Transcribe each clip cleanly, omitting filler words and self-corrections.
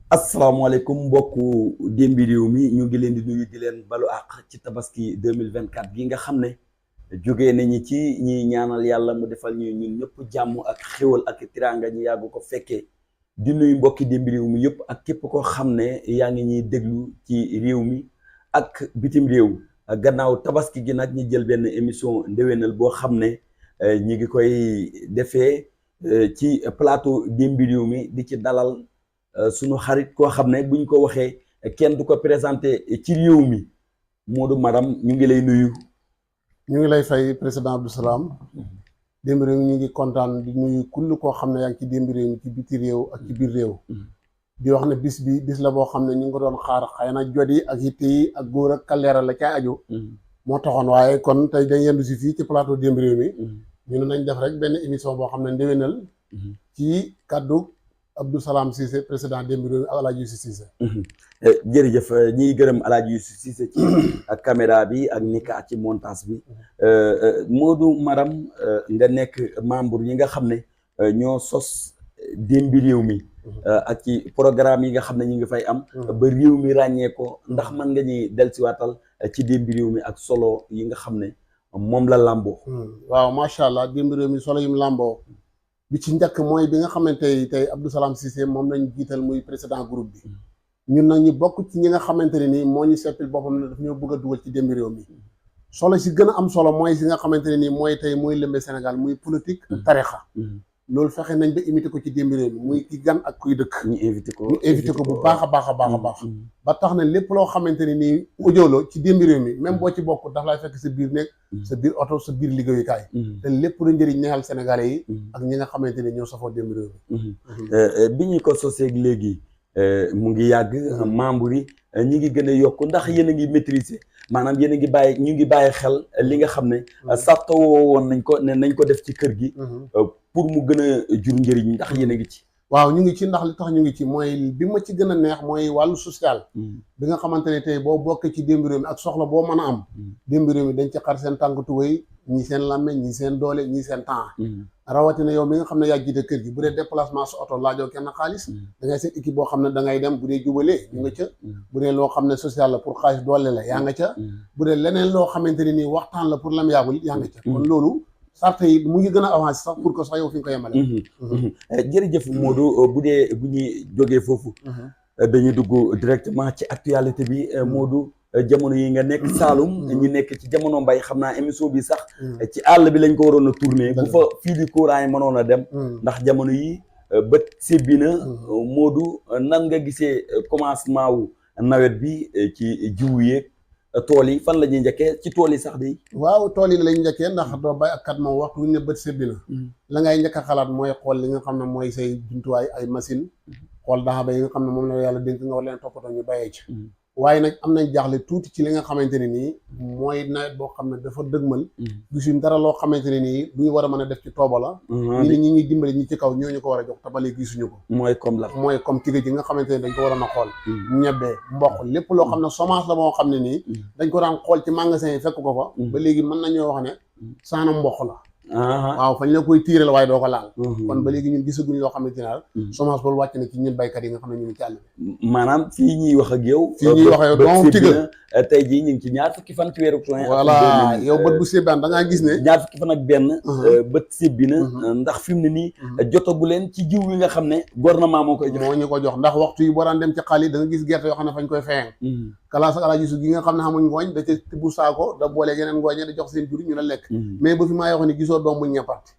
asalaamaaleykum mbokku démbi réew mi ñu ngi leen di nuyu di leen balu àq ci tabaski 2024 gi nga xam ne jógee nañu ci ñi ñaanal yàlla mu defal ñu ñun ñëpp jàmm ak xéwal ak tiraanga ñu yàgg ko fekkee di nuyu mbokki démbi réew mi yëpp ak képp koo xam ne yaa ngi ñuy déglu ci réew mi ak bitim réew gannaaw tabaski gi nag ñu jël benn émission ndéwénal boo xam ne ñi ngi koy defee ci plateau démbi réew mi di ci dalal sunu xarit koo xam ne buñ ko waxee kenn du ko présenté ci réew mi Modou Maram ñu ngi lay nuyu. ñu ngi lay fay président Abdou Salam démb réew mi ñu ngi kontaan di nuyu kull koo xam ne yaa ngi ci démb réew mi ci biti réew ak ci biir réew di wax ne bis la boo xam ne ñu ngi ko doon xaar xëy na jot yi ak yitte yi ak góor ak kaleera la caa aju moo taxoon waaye kon tey dañ yendu si fii ci plateau démb réew mi ñu ne nañ def rek benn émission boo xam ne ndéwénal ci kaddu Abdou Salam Cissé président démb réew mi ak El Hadj Youssou Cissé. jërëjëf ñiy gërëm El Hadj Youssou Cissé ci ak caméra bi ak Nika ci montage bi Modou Maram nga nekk membre yi nga xam ne ñoo sos démbi réew mi ak ci programme yi nga xam ne ñu ngi fay am ba réew mi ràññee ko ndax mën nga ñuy dellusiwaatal ci démbi réew mi ak solo yi nga xam ne moom la làmboo. waaw macha allah démbi réew mi solo yi mu làmboo bi ci njëkk mooy bi nga xamante tey Abdou Salam Cissé moom lañ jiital muy président groupe bi ñun nag ñu bokk ci ñi nga xamante ne nii moo ñu seppil boppam ne daf ñoo bëgg a dugal ci démbi réew mi solo si gën a am solo mooy si nga xamante ne nii mooy tey mooy lëmbe Sénégal muy politique ak tarixa loolu fexe nañ ba imité ko ci démbi réew mi muy ki gan ak kuy dëkk ñu invité ko bu baax a baax a baax a baax ba tax na lépp loo xamante ne nii audio ci démbi réew mi même boo ci bokk daf lay fekk sa biir nekk sa biir oto sa biir liggéeyukaay te lépp lu njëriñ ñeexal Sénégalais yi ak ñi nga xamante ne ñoo safoo démbi réew mi bi ñu ko sosee léegi mu ngi yàgg membre yi ñi ngi gën a yokk ndax yéen a ngi maîtriser maanaam yéen a ngi bàyyi ñu ngi bàyyi xel li nga xam ne sartawoo woon nañ ko ne nañ ko def ci kër gi pour mu gën a jur njëriñ ndax yéen a ngi ci waaw ñu ngi ci ndax li tax ñu ngi ci mooy bi ma ci gën a neex mooy wàllu social bi nga xamante ne tey boo bokkee ci démbi réew mi ak soxla boo mën a am démbi réew mi dañ ci xar seen tànk tubéy ñii seen làmmeñ ñii seen doole ñii seen temps rawatina yow mi nga xam ne yaa jiite kër gi bu dee déplacement sa oto laajoo kenn xaalis da ngay seen équipe boo xam ne da ngay dem bu dee jubalee ñu nga ca bu dee loo xam ne social la pour xaalis doole la yaa nga ca bu dee leneen loo xamante ne nii waxtaan la pour lam yaabul yaa nga ca kon loolu sarte yi mu ngi gën a avancé sax pour que sax yow fi nga ko yemale jërëjëf Modou bu ñuy jógee foofu dañuy dugg directement ci actualité bi Modou jamono yi nga nekk Saalum ñu nekk ci jamono mbay xam naa émission bi sax ci àll bi lañ ko waroon a tourner bu fa fii di courant yi mënoon a dem ndax jamono yi bët sébbi na Modou nan nga gisee commencement wu nawet bi ci jiwu yeeg tool yi fan la ñuy njëkkee ci tool yi sax di waaw tool yi lañ njëkkee ndax doo bay ak kat moom waxtu wuñ ne bët sébbi na la ngay njëkk a xalaat mooy xool li nga xam ne mooy say jumtuwaay ay machine xool daxa ba yi nga xam ne moom la yàlla dénk nga war leen toppatoo ñu bayee ci waaye nag am nañ jaaxle tuuti ci li nga xamante ne nii mooy nawet boo xam ne dafa dëgmal gisuñ dara loo xamante ne nii lu ñu war a mën a def ci tooba la ñi ñuy dimbali ñi ci kaw ñooñu ko war a jox te ba léegi gisuñu ko mooy comme la mooy comme tigga ji nga xamante ne dañ ko waroon a xool ñebbe mboq lépp loo xam ne semence la moo xam ne nii dañ ko daan xool ci magasin yi fekk ko fa ba léegi mën nañoo wax ne saana mboq la waaw fañ la koy tiiral waaye doo ko laal kon ba léegi ñun gisaguñ loo xamante ne daal semence boobu wàcc na ci ñun baykat yi nga xam ne ñu ngi ci àll bi maanaam fii ñuy wax ak yow fii ñuy wax ak yow doom tigal tey jii ñu ngi ci ñaar fukki fan ci weeru juin voilà yow bët bu sébbaan da ngaa gis ne ñaar fukki fan ak benn bët sébbi na ndax fi mu ne nii jotagu leen ci jiw yi nga xam ne gouvernement moo koy jox moo ñu ko jox ndax waxtu yi boo daan dem ci xaal yi da nga gis gerte yoo xam ne fañ koy feyeng kalaas ak alaaji su gi nga xam ne xamuñ ngooñ da ca tibb saako da boolee yeneen ngooñe da jox seen jur ñu la lekk mais ba fi maa yoo xam ne gisoo doom buñ ñeppaat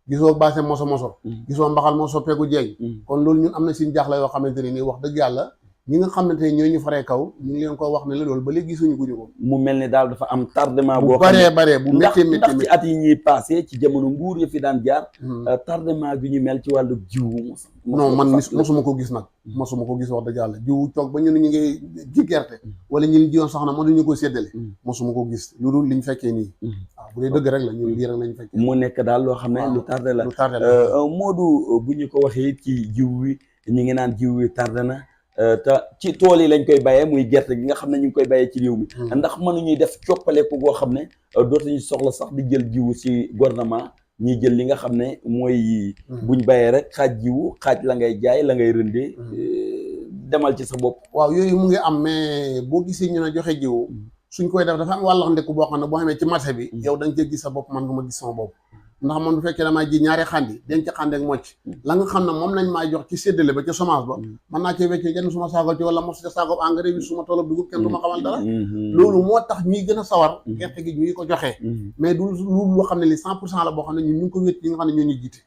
gisoo baase moso gisoo mbaxal moo soppeeku jeeñ kon loolu ñun am na suñu jaaxle yoo xamante ne nii wax dëgg yàlla ñi nga xamante ne ñoo ñu faree kaw ñu ngi leen ko wax ne la loolu ba léegi gisuñu guñu ko mu mel ni daal dafa am tardement bu baree bu métti ndax ci at yi ñuy passé ci jamono nguur ya fi daan jaar tardement bi ñu mel ci wàllu jiwu non man mosuma ko gis nag mosuma ko gis wax dëgg yàlla jiwu toog ba ñu ne ñu ngi ji gerte wala ñu jiwoon sax na mënuñu ko séddale mosuma ko gis lu dul liñ fekkee nii waaw bu dee dëgg rek la ñun lii rek lañ fekkee mu nekk daal loo xam ne lu tardé la Modou bu ñu ko waxee ci jiw wi ñu ngi naan jiw wi tardé na te ci tool yi lañ koy bayee muy gerte gi nga xam ne ñu ngi koy bayee ci réew mi ndax mënuñuy def coppaleku goo xam ne dootuñu soxla sax di jël jiwu ci gouvernement ñiy jël li nga xam ne mooy buñ bayee rek xaaj jiwu xaaj la ngay jaay la ngay rëndee demal ci sa bopp. waaw yooyu mu ngi am mais boo gisee ñu ne joxe jiwu suñ koy def dafa am wàllax ndeku boo xam ne boo xamee ci marché bi yow da nga cee gis sa bopp man nga ma gis sama bopp ndax man bu fekkee damaa ji ñaari xandi denc xandi ak mocc la nga xam ne moom lañ maa jox ci séddale ba ca semence ba mën naa cee weccee jënd suma saako ci wala mos ca saako engrais bi suma toolab dugub kenn du ma xamal dara loolu moo tax ñuy gën a sawar gerte gi ñuy ko joxee mais du lu loo xam ne li 100% la boo xam ne ñun ñu ngi ko wét ñi nga xam ne ñoo ñu jiite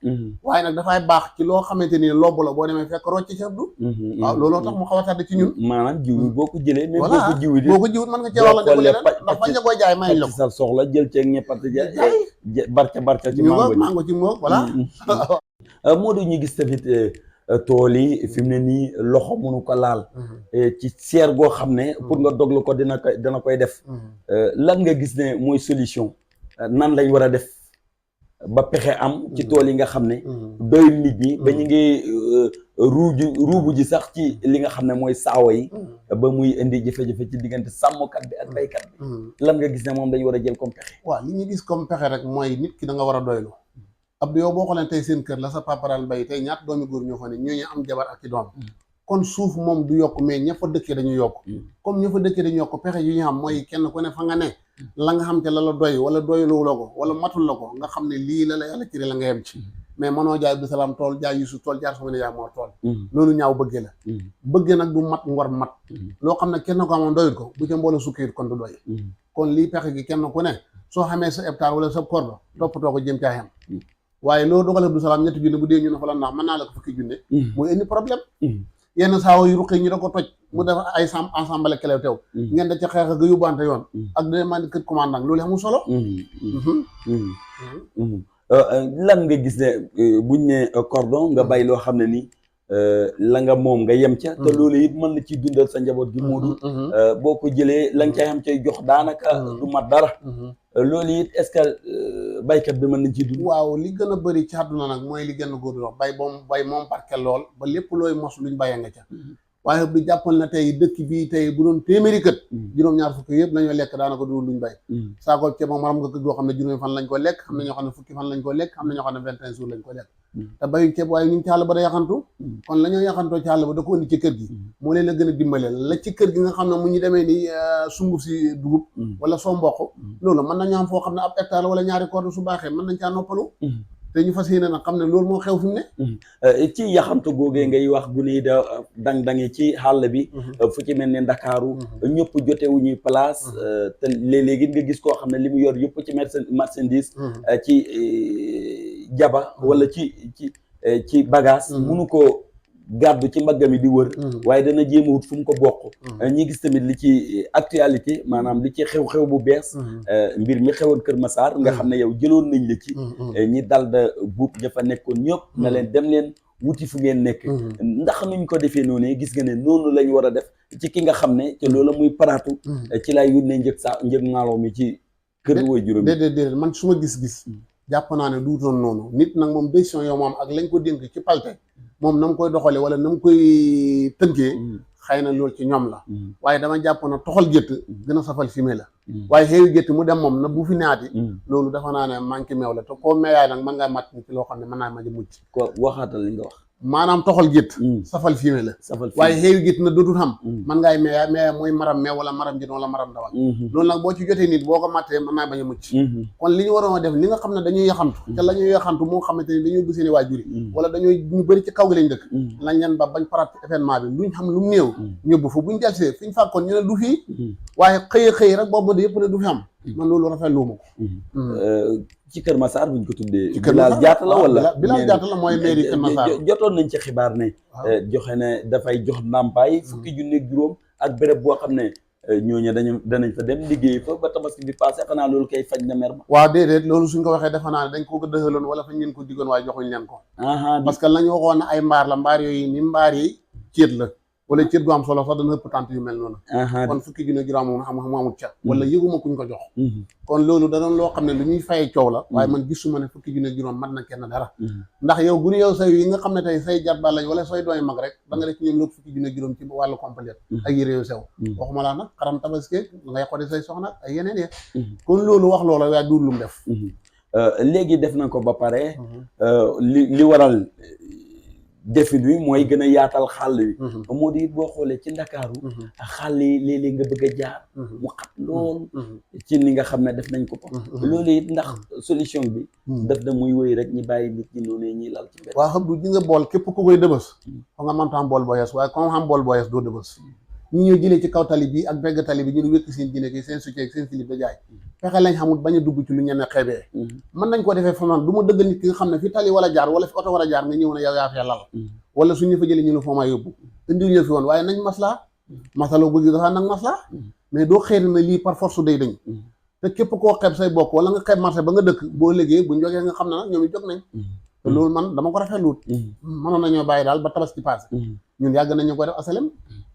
waaye nag dafay baax ci loo xamante ni lobb la boo demee fekk rocc ci abdu waaw looloo tax mu xaw a tàdd ci ñun maanaam jiw bi boo ko jëlee mais voilà boo ko jiwut mën nga cee wax la def leneen ndax bañ la koy jaay may la ko sa soxla jël ceeg ñeppati jaay barca ci mango ci moom voilà Modou ñu gis tamit tool yi fi mu ne nii loxo mënu ko laal ci seer goo xam ne pour nga doglu ko dana koy def lan nga gis ne mooy solution nan lañ war a def ba pexe am ci tool yi nga xam ne doyul nit ñi ba ñu ngi ruubu ji sax ci li nga xam ne mooy saawa yi ba muy indi jafe-jafe ci diggante sàmmkat bi ak baykat bi lan nga gis ne moom dañ war a jël comme pexe waaw li ñu gis comme pexe rek mooy nit ki da nga war a doylu ab yow boo xoolee tey seen kër la sa papa daan bay tey ñaata doomi góor ñoo fa ne ñooñu am jabar ak ci doom kon suuf moom du yokk mais ña fa dëkkee dañu yokk comme ña fa dëkkee dañu yokk pexe yu ñu xam mooy kenn ku ne fa nga ne la nga xam te la la doy wala doylu la ko wala matul la ko nga xam ne lii la yàlla ci la nga yem ci mais mënoo jaay Abdou Salam tool jaay Youssou tool jaar sama ne yaa moor tool loolu ñaaw bëggee la bëggee nag du mat ngor mat loo xam ne kenn ko amoon doyut ko bu ca mboole sukkit kon du doy kon lii pexe gi kenn ku ne soo xamee sa hectare wala sa korba toppatoo ko jëm caa xem waaye loolu dogal Abdou Salam ñetti junne bu dee ñu ne fa la ndax mën naa la ko fukki junne mooy indi problème yenn saawa yu ruqi ñu da ko toj mu def ay ensemble kelew teew ngeen da ca xeex ga yóbbante yoon ak demande kër commandant loolu amul solo lan nga gis ne buñ ne cordon nga bay loo xam ne ni la nga moom nga yem ca te loolu it mën na ciy dundal sa njaboot gi Modou boo ko jëlee la nga ca yem cay jox daanaka du mat dara loolu it est-ce que baykat bi mën nañ ciy dund waaw li gën a bëri ci àdduna nag mooy li gën a góor di wax bay moom barkeel lool ba lépp looy mos luñ bayee nga ca waaye bi jàppal na tey dëkk bii tey bu doon téeméeri kët juróom-ñaar fukki yëpp lañoo lekk daanaka du luñ bay saako ceeb moom maram nga kët goo xam ne juróomi fan lañ ko lekk xam na ñoo xam ne fukki fan lañ ko lekk xam na ñoo xam ne 21 jours lañ ko lekk te bayuñ ceeb waaye ñu ngi ci àll ba da yaxantu kon la ñoo yaxantoo ci àll ba da ko indi ci kër gi moo leen la gën a dimbaleel la ci kër gi nga xam ne mu ñu demee ni sunguf si dugub wala soo mboq loolu mën nañu am foo xam ne ab hectare wala ñaari corde su baaxee mën nañ caa noppalu te ñu fas yéene nag xam ne loolu moo xew fi mu ne ci yaxantu googee ngay wax gu nii da dang-dangi ci xàll bi fu ci mel ne Ndakaaru ñëpp jotewuñuy place te léeg-léegi nga gis koo xam ne li mu yor yëpp ci marchandise ci jaba wala ci bagage munu ko gàddu ci mbaggam yi di wër waaye dana jéem a wut fu mu ko bokk ñi gis tamit li ci actualité maanaam li ci xew-xew bu bees mbir mi xewoon Kër Massar nga xam ne yow jëloon nañ la ci ñi dal da buub ña fa nekkoon ñëpp na leen dem leen wuti fu ngeen nekk ndax nuñ ko defee noonu gis nga ne noonu lañ war a def ci ki nga xam ne te loola muy paraatu ci laay yónnee njëg maaloo mi ci kër woy juróom déedéet man su ma gis-gis jàpp naa ne duutoon noonu nit nag moom décision yow moom ak lañ ko dénk ci palte moom na mu koy doxale wala na mu koy tënkee xëy na loolu ci ñoom la waaye dama jàpp na toxal gétt gën a safal fumier la waaye xeewi gétt mu dem moom na bu fi naati loolu dafa naa ne manqué meew la te koo meeyaay nag mën ngaa mat ni ci loo xam ne mën naa ma ji mucc ko waxaatal li nga wax maanaam toxal gétt safal fumier la waaye xeewi gétt na dootul xam mën ngaay meeyaay mooy maram meew wala maram jën wala maram dawal loolu nag boo ci jotee nit boo ko mattee mën naa bañ a mucc kon li ñu waroon a def li nga xam ne dañuy yaxantu te la ñuy yaxantu moo xamante ni dañuy gisee ni waajur yi wala dañuy ñu bëri ci kaw gi lañ dëkk lañ leen ba bañ parat événement bi luñ xam lu mu néew ñëbbu fa buñ delsee fi ñu fàkkoon ñu ne du fii waaye xëy rek boobu de yëpp ne du fi am man loolu rafetlu ma ko ci Kër Massar buñ ko tuddee Bilal Diatta la wala Bilal Diatta la mooy mairie Kër Massar jotoon nañ ci xibaar ne joxe ne dafay jox ndàmpaay fukki junni ak juróom ak béréb boo xam ne ñooñu danañ fa dem liggéey fa ba tabaski bi passé xanaa loolu kay faj na mer ma waaw déedéet loolu suñ ko waxee defe naa ne dañ ko dëxaloon wala fañ leen ko diggoon waaye joxuñ leen ko parce que lañu waxoon ne ay mbaar la mbaar yooyu ni mbaar yi céet la wala cër gu am solo sax dana ëpp tànt yu mel noonu kon fukki junne juróom moom xam amut ca wala yëguma kuñ ko jox kon loolu danoon loo xam ne lu ñuy fayee coow la waaye man gisuma ne fukki junne juróom mat na kenn dara ndax yow bu ñu yow say yi nga xam ne tey say jarbaat lañ wala say dooy mag rek da nga def ci ñoom lépp fukki junne juróom ci wàllu complet ak yére yu sew waxuma laa nag xaram tabaski ngay xodi say soxna ay yeneen ye kon loolu wax loola waaye duur lu mu def léegi def na ko ba pare li waral defin wi mooy gën a yaatal xàll wi moo di it boo xoolee ci Ndakaaru xàll yi léeg-léeg nga bëgg a jaar mu xat lool ci ni nga xam ne def nañ ko ko loolu it ndax solution bi daf da muy wëy rek ñi bàyyi nit ñi noonu ñuy lal ci mbedd waaw xam du ji nga bool képp ku koy dëbës fa nga mënta am bool boo yees waaye comme xam bool boo yees doo dëbës ñu ñëw jëlee ci kaw tali bi ak begg tali bi ñu wékk seen jine ki seen succès seen silib da jaay fexe lañ xamul bañ a dugg ci lu ñenn xeebee mën nañ ko defee fa man du ma dëgg nit ki nga xam ne fi tali wala jaar wala fi oto war a jaar nga ñëw ne yow yaa fee lal wala suñu fa jëlee ñu ne foo maa yóbbu indi ñu fi woon waaye nañ maslaa masaloo bëgg dafa nag maslaa mais doo xëy na lii par force day dañ te képp koo xeeb say bokk wala nga xeeb marché ba nga dëkk boo liggéey buñ jógee nga xam ne nag ñoom it jóg nañ te loolu man dama ko rafetluwut mënoon nañoo bàyyi daal ba tabaski passé ñun yàgg nañu ko def asalem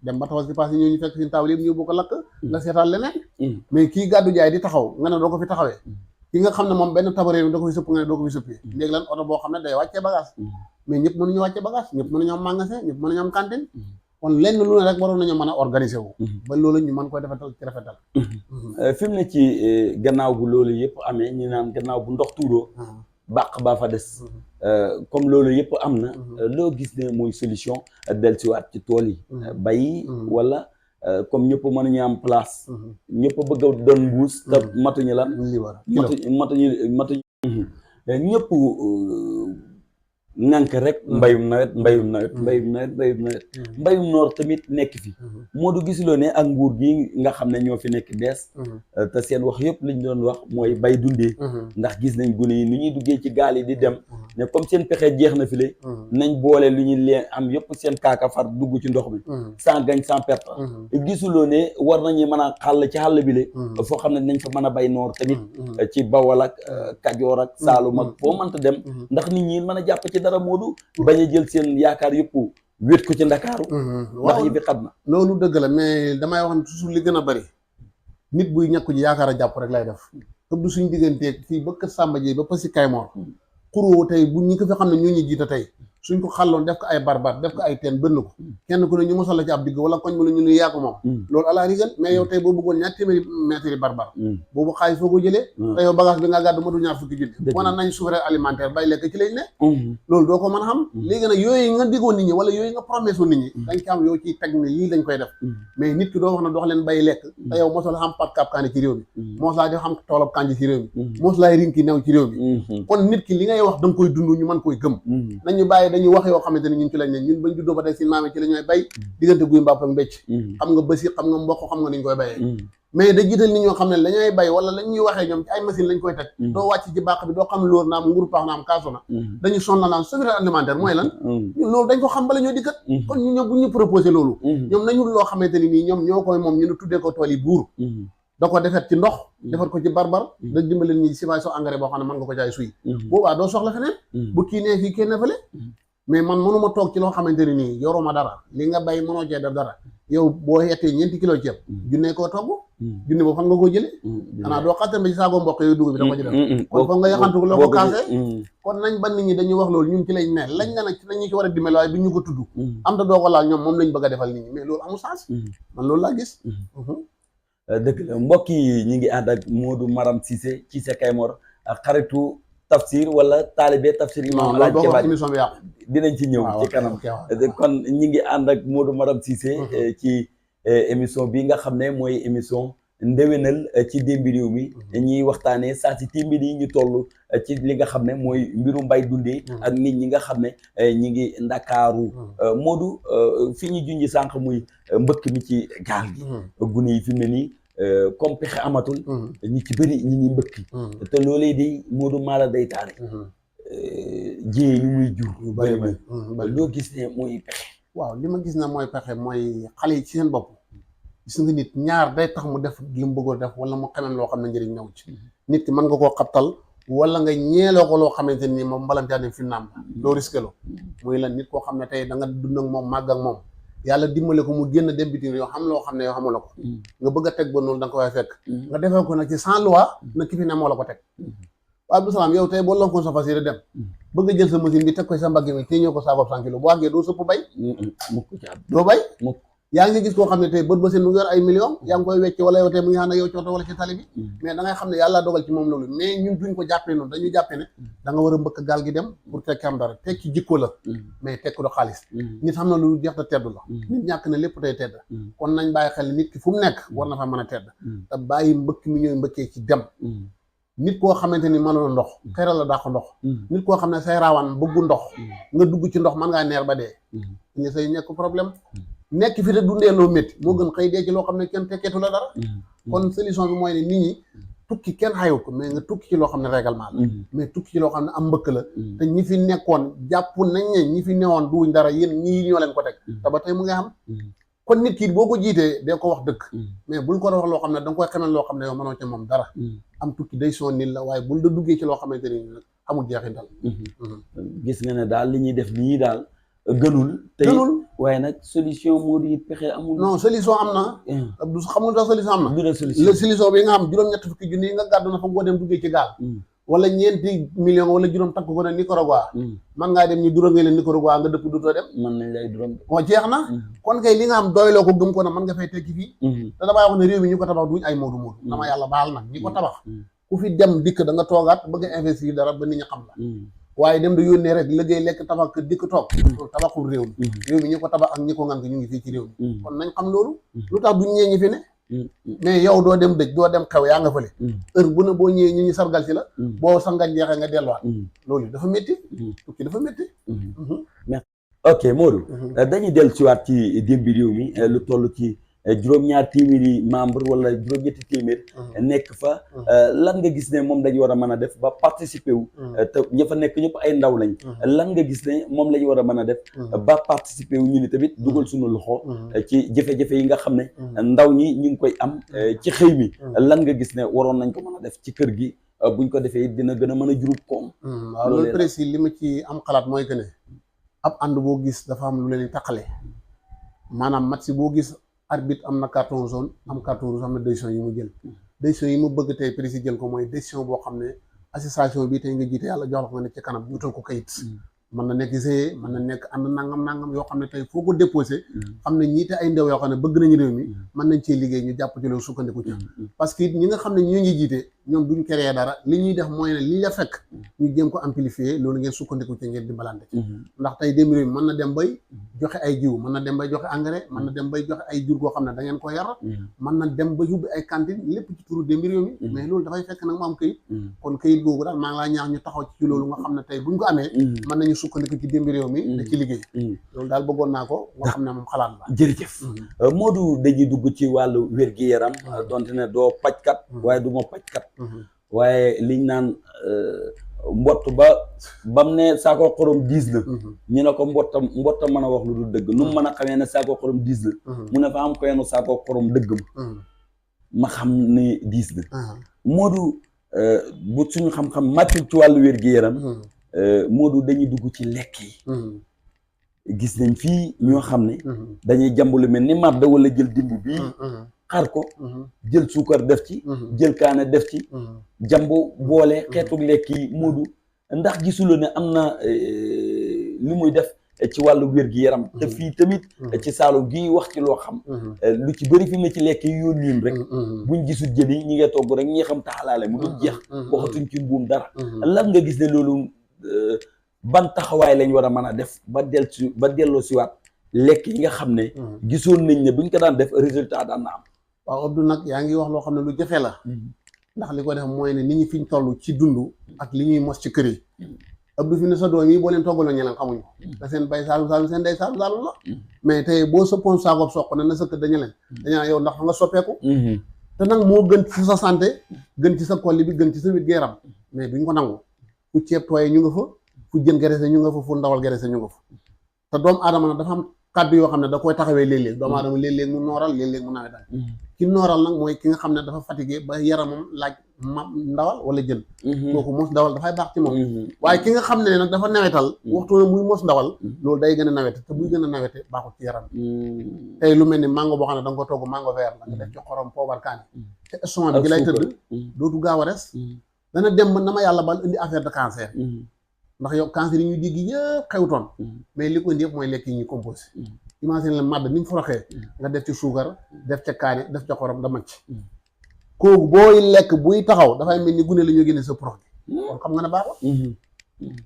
dem ba tabaski passé ñoo ñu fekk suñu taawul yëpp ñu bokk lakk nga seetaan leneen mais kii gàddu jaay di taxaw nga ne doo ko fi taxawee ki nga xam ne moom benn tabaree bi da ko fi sëpp nga ne doo ko fi sëppee léegi lan oto boo xam ne day wàccee bagage mais ñëpp mënuñu wàccee bagage ñëpp mënuñu am magasin ñëpp mënuñu am cantine kon lenn lu ne rek waroon nañu mën a organiser wu ba loolu ñu mën koy defetal ci rafetal fi mu ne ci gannaaw bu loolu yëpp amee ñu naan gannaaw bu ndox tuuroo bàq baa fa des comme loolu yëpp am na loo gis ne mooy solution dellusiwaat ci tool yi bay wala comme ñëpp mënuñu am place ñëpp bëgg a doon mbuus te matuñu lan matuñu ñëpp nànk rek mbayum nawet mbayum noor tamit nekk fi moo du gisuloo ne ak nguur gi nga xam ne ñoo fi nekk bees te seen wax yëpp liñ doon wax mooy bay dundee ndax gis nañ gune yi nu ñuy duggee ci gaal yi di dem ne comme seen pexe jeex na fi le nañ boole lu ñu leen am yëpp seen kaaka far dugg ci ndox mi sans gagne sans perte gisuloo ne war nañu mën a xàll ci xàll bi le foo xam ne nañ fa mën a bay noor tamit ci Bawol ak Kajoor ak Saalum ak foo mënta dem ndax nit ñi mën a jàpp ci dara moodu bañ a jël seen yaakaar yëpp wét ko ci Ndakaaru ndax yi fi xam na loolu dëgg la mais damay wax ne toujours li gën a bari nit buy ñàkku ji yaakaar a jàpp rek lay def ëpp du suñ digganteeg fii ba Kër Samba Dieye ba Passy Kaymoor xuroo tey bu ñi ko fi xam ne ñoo ñu jiite tey suñ ko xàlloon def ko ay barbar def ko ay teen bënn ko kenn ku ne ñu mosal la ci ab digg wala koñ bi la ñu nuy yàgg moom loolu ala rigal mais yow tey boo bëggoon ñaar téeméeri mètres yi barbar boobu xaalis foo ko jëlee te yow bagage bi nga gàddu matul ñaar fukki junni maanaam nañ souveraineté alimentaire bay lekk ci lañ ne loolu doo ko mën a xam léegi nag yooyu nga diggoon nit ñi wala yooyu nga promesse woon nit ñi dañ ci am yow ciy teg ne lii lañ koy def mais nit ki doo wax ne dox leen bay lekk te yow mosal xam pat kap kaani ci réew mi mos laa di xam toolab kanji ci réew mi mos laay rinki new ci réew mi kon nit ki li ngay wax da nga koy dund ñu mën koy gëm nañu bàyyi dañuy wax yoo xamante ne ñun ci lañ ne ñun bañ juddoo ba tey si maame ci la ñooy bay diggante guy mbàpp ak mbécc xam nga bësi xam nga mboq xam nga ni ñu koy bayee mais da jiital nit ñoo xam ne lañuy bay wala lañ ñuy waxee ñoom ci ay machine lañ koy teg doo wàcc ci bàq bi doo xam lóor naam nguru paax naam kaasu na dañu sonna naan souveraineté alimentaire mooy lan ñun loolu dañ ko xam bala ñoo dikkat kon ñu ñëw bu ñu proposé loolu ñoom nañu loo xamante ni nii ñoom ñoo koy moom ñu ne tuddee ko tool yi buur da ko defet ci ndox defat ko ci barbar da dimbaleen ñi subvention engrais boo xam ne mën nga ko jaay suy boobaa doo soxla feneen bu kii nee fii kii ne fële mais man mënuma toog ci loo xamante ne nii yoruma dara li nga bay mënoo cee def dara yow boo yettee 20 kilos ceeb junne koo togg junne boobu fan nga ko jëlee xanaa doo xattan ba ci saagoo mboq yooyu dugub bi da ko ci def kon foog nga yaxantu ko la ko kaasee kon nañ ban nit ñi dañuy wax loolu ñun ci lañ ne lañ nga nag ci lañu ci war a dimbali waaye du ñu ko tudd am ta doo ko laal ñoom moom lañ bëgg a defal nit ñi mais loolu amul sens man loolu laa gis dëgg la mbokk yi ñu ngi ànd ak Modou Maram Cissé Kaymoor ak xaritu Tafsir wala taalibe Tafsir imam laaj kebaaj émission bi yàqu dinañ ci ñëw ci kanam kon ñi ngi ànd ak Modou Maram Cissé ci émission bi nga xam ne mooy émission ndewenal ci démbi réew mi ñuy waxtaanee saa si témbir yi ñu toll ci li nga xam ne mooy mbiru mbay dundee ak nit ñi nga xam ne ñi ngi Ndakaaru Modou fi ñu junji sànq muy mbëkk mi ci gaal gi gune yi fi mu ne nii comme pexe amatul ñi ci bëri ñi ngi mbëkki te loolee di Modou Mara day taale jiyee yu muy jur bëri loo gis ne mooy pexe waaw li ma gis ne mooy pexe mooy xale yi ci seen bopp gis nga nit ñaar day tax mu def li mu bëggoon def wala mu xamee loo xam ne njëriñ ñëw ci nit ki mën nga koo xabtal wala nga ñeeloo ko loo xamante ni moom mbalantaane fi naam doo risque lo muy lan nit koo xam ne tey da nga dund ak moom màgg ak moom yàlla dimbale ko mu génn dem bitim yoo xam loo xam ne yoo xamula ko nga bëgg a teg ba noonu da nga ko waay fekk nga defee ko nag ci sans loi na ki fi ne moo la ko teg waaw Abdou Salam yow tey boo lonkoon sa fas yéene dem bëgg a jël sa machine bi teg ko sa mbagg mi te ñëw ko saabab 100 kilos boo àggee doo sëpp bay mukk doo bay yaa ngi gis koo xam ne tey bët ba seen mu ngi yor ay millions yaa ngi koy wecc wala yow tey mu ngi xam ne yow cooto wala ci tali bi mais da ngay xam ne yàlla dogal ci moom loolu mais ñun duñ ko jàppee noonu dañuy jàppee ne da nga war a mbëkk gaal gi dem pour tekki am dara tekki jikko la mais tekki do xaalis nit xam na lu jeex te teddu la nit ñàkk na lépp tey tedd kon nañ bàyyi xel nit ki fu mu nekk war na fa mën a tedd te bàyyi mbëkk mi ñooy mbëkkee ci dem nit koo xamante ni mënul ndox xeral la dàq ndox nit koo xam ne say raawaan bëggu ndox nga dugg ci ndox mën ngaa neer ba dee ñu say nekk problème nekk fi te dundee loo métti moo gën xëy dee ci loo xam ne kenn tekkeetu la dara kon solution bi mooy ne nit ñi tukki kenn xayut ko mais nga tukki ci loo xam ne règlement la mais tukki ci loo xam ne am mbëkk la te ñi fi nekkoon jàpp nañ ne ñi fi newoon duuñ dara yéen ñii ñoo leen ko teg te ba tey mu nga xam kon nit ki boo ko jiitee dee ko wax dëgg mais bul ko wax loo xam ne da nga koy xamal loo xam ne yow mënoo ci moom dara am tukki day soo nit la waaye bul da duggee ci loo xamante ni nag amul jeexintal gis nga ne daal li ñuy def nii daal gënul tey waaye nag solution moo di pexe amul non solution am na du xam nga tax solution am na la solution bi nga xam juróom-ñett fukki junni nga gàddu na fa ngoo dem duggee ci gaal wala ñeenti million wala juróom takk ko ne Nicaragua man ngaa dem ñu duróngee leen Nicaragua nga dëpp dutoo dem mën nañ lay duróom moo jeex na kon kay li nga xam doyloo ko gëm ko na mën nga fay tekki fii te damay wax ne réew mi ñu ko tabax duñ ay moodu moodu dama yàlla baal nag ñi ko tabax ku fi dem dikk da nga toogaat bëgg a investir dara ba nit ñi xam la waaye dem da yónnee rek liggéey lekk tabax kër dikk toog loolu tabaxul réew mi ñi ko tabax ak ñi ko ngan ñu ngi fii ci réew mi kon nañ xam loolu lu tax duñ ñee ñi fi ne mais yow doo dem dëj doo dem xew yaa nga fële heure bu ne boo ñëwee ñu sargal ci la boo sangal jeexee nga delluwaat loolu dafa métti tukki dafa métti ok Modou dañuy dellu siwaat ci démbi réew mi lu toll ci juróom-ñaar téeméeri membre wala juróom-ñetti téeméer nekk fa lan nga gis ne moom dañu war a mën a def ba participer wu te ña fa nekk ñëpp ay ndaw lañ lan nga gis ne moom la ñu war a mën a def ba participer wu ñu ni tamit dugal suñu loxo ci jafe-jafe yi nga xam ne ndaw ñi ñu ngi koy am ci xëy mi lan nga gis ne waroon nañ ko mën a def ci kër gi buñ ko defee dina gën a mën a jurub koom waaw loolu précis li ma ci am xalaat mooy que ne ab ànd boo gis dafa am lu leen taqale maanaam match boo gis arbitre am na carton jaune am carton rouge am na décision yi mu jël décision yi mu bëgg tey précis jël ko mooy décision boo xam ne association bi tey nga jiite yàlla jox la ko nga nekk ci kanam wutal ko kayit mën na nekk GIE mën na nekk ànd nangam yoo xam ne tey foo ko déposé xam ne ñii te ay ndaw yoo xam ne bëgg nañu réew mi mën nañ cee liggéey ñu jàpp ci loolu sukkandiku ci parce que it ñi nga xam ne ñu ngi jiite ñoom duñ créer dara li ñuy def mooy ne li la fekk ñu jéem ko amplifier loolu ngeen sukkandiku ci ngeen dimbalante ci ndax tey dem réew mi mën na dem bay joxe ay jiw mën na dem bay joxe engrais mën na dem bay joxe ay jur goo xam ne da ngeen ko yar mën na dem ba yóbbu ay cantine lépp ci turu dem réew mi mais loolu dafay fekk nag mu am këyit kon këyit googu daal maa ngi laa ñaax ñu taxaw ci loolu nga xam ne tey buñ ko amee mën nañu sukkandiku ci démbi réew mi da ci liggéey loolu daal bëggoon naa ko nga xam ne moom xalaat la jërëjëf Modou dañuy dugg ci wàllu wér-gi-yaram donte ne doo pajkat waaye du ma pajkat waaye liñ naan mbott bam ne saako xorom 10 la ñu ne ko mbottam mën a wax lu dul dëgg nu mu mën a xamee ne saako xorom 10 la mu ne fa am ko yenu saako xorom dëgg ma xam ne 10 la Modou bu suñu xam-xam màccul ci wàllu wér-gi-yaram Modou dañuy dugg ci lekk yi gis nañ fii ñoo xam ne dañuy jàmb lu mel ni màdd wala jël dimb bii xar ko jël suukar def ci jël kaane def ci jàmbu boole xeetu lekk yi Modou ndax gisuloo ne am na li muy def ci wàllu wér-gi-yaram te fii tamit ci Saalum gi wax ci loo xam lu ci bëri fi mu ne ci lekk yi yoon ñun rek buñ gisul jën yi ñi ngay togg rek ñi xam taxalaale mu dul jeex waxatuñ ci mbuum dara lan nga gis ne loolu ban taxawaay lañ war a mën a def ba delloo siwaat lekk yi nga xam ne gisoon nañ ne buñ ko daan def résultat daan na am waaw Abdou nag yaa ngi wax loo xam ne lu jafe la ndax li ko def mooy ne nit ñi fiñ toll ci dund ak li ñuy mos ci kër yi Abdou fi ne sa doom yi boo leen toggaloo ñeneen xamuñu te seen bay saalum seen day saalum la mais tey boo sëppoon saakob soq ne na sa kër dañu leen dañaa yow ndax nga soppeeku te nag moo gën ci sa santé gën ci sa kolli bi gën ci sa wér gu yaram mais duñ ko nangu fu ceeb tooyee ñu nga fa fu jën gerese ñu nga fa fu ndawal gerese ñu nga fa te doomu aadama nag dafa am kàddu yoo xam ne da koy taxawee léeg-léeg doomu aadama léeg-léeg mu nooral léeg-léeg mu nawetal ki nooral nag mooy ki nga xam ne dafa fatigué ba yaramam laaj ndawal wala jën kooku mos ndawal dafay baax ci moom waaye ki nga xam ne nag dafa nawetal waxtu ne muy mos ndawal loolu day gën a nawete te buy gën a nawete baaxul ci yaram tey lu mel ni mango boo xam ne da nga ko togg mango vert la nga def ci xorom poobar kaani te estomac bi gi lay tëdd dootu gaaw a res dana dem ba na ma yàlla bal indi affaire de cancer ndax yow cancer yi ñuy dégg yëpp xewtoon mais li ko indi yëpp mooy lekk yi ñuy composé imagine la màdd ni mu foroxee nga def ci suukar def ca kaani def ca xorom da macc kooku booy lekk buy taxaw dafay mel ni gune la ñu génne sa prox gi kon xam nga ne baaxul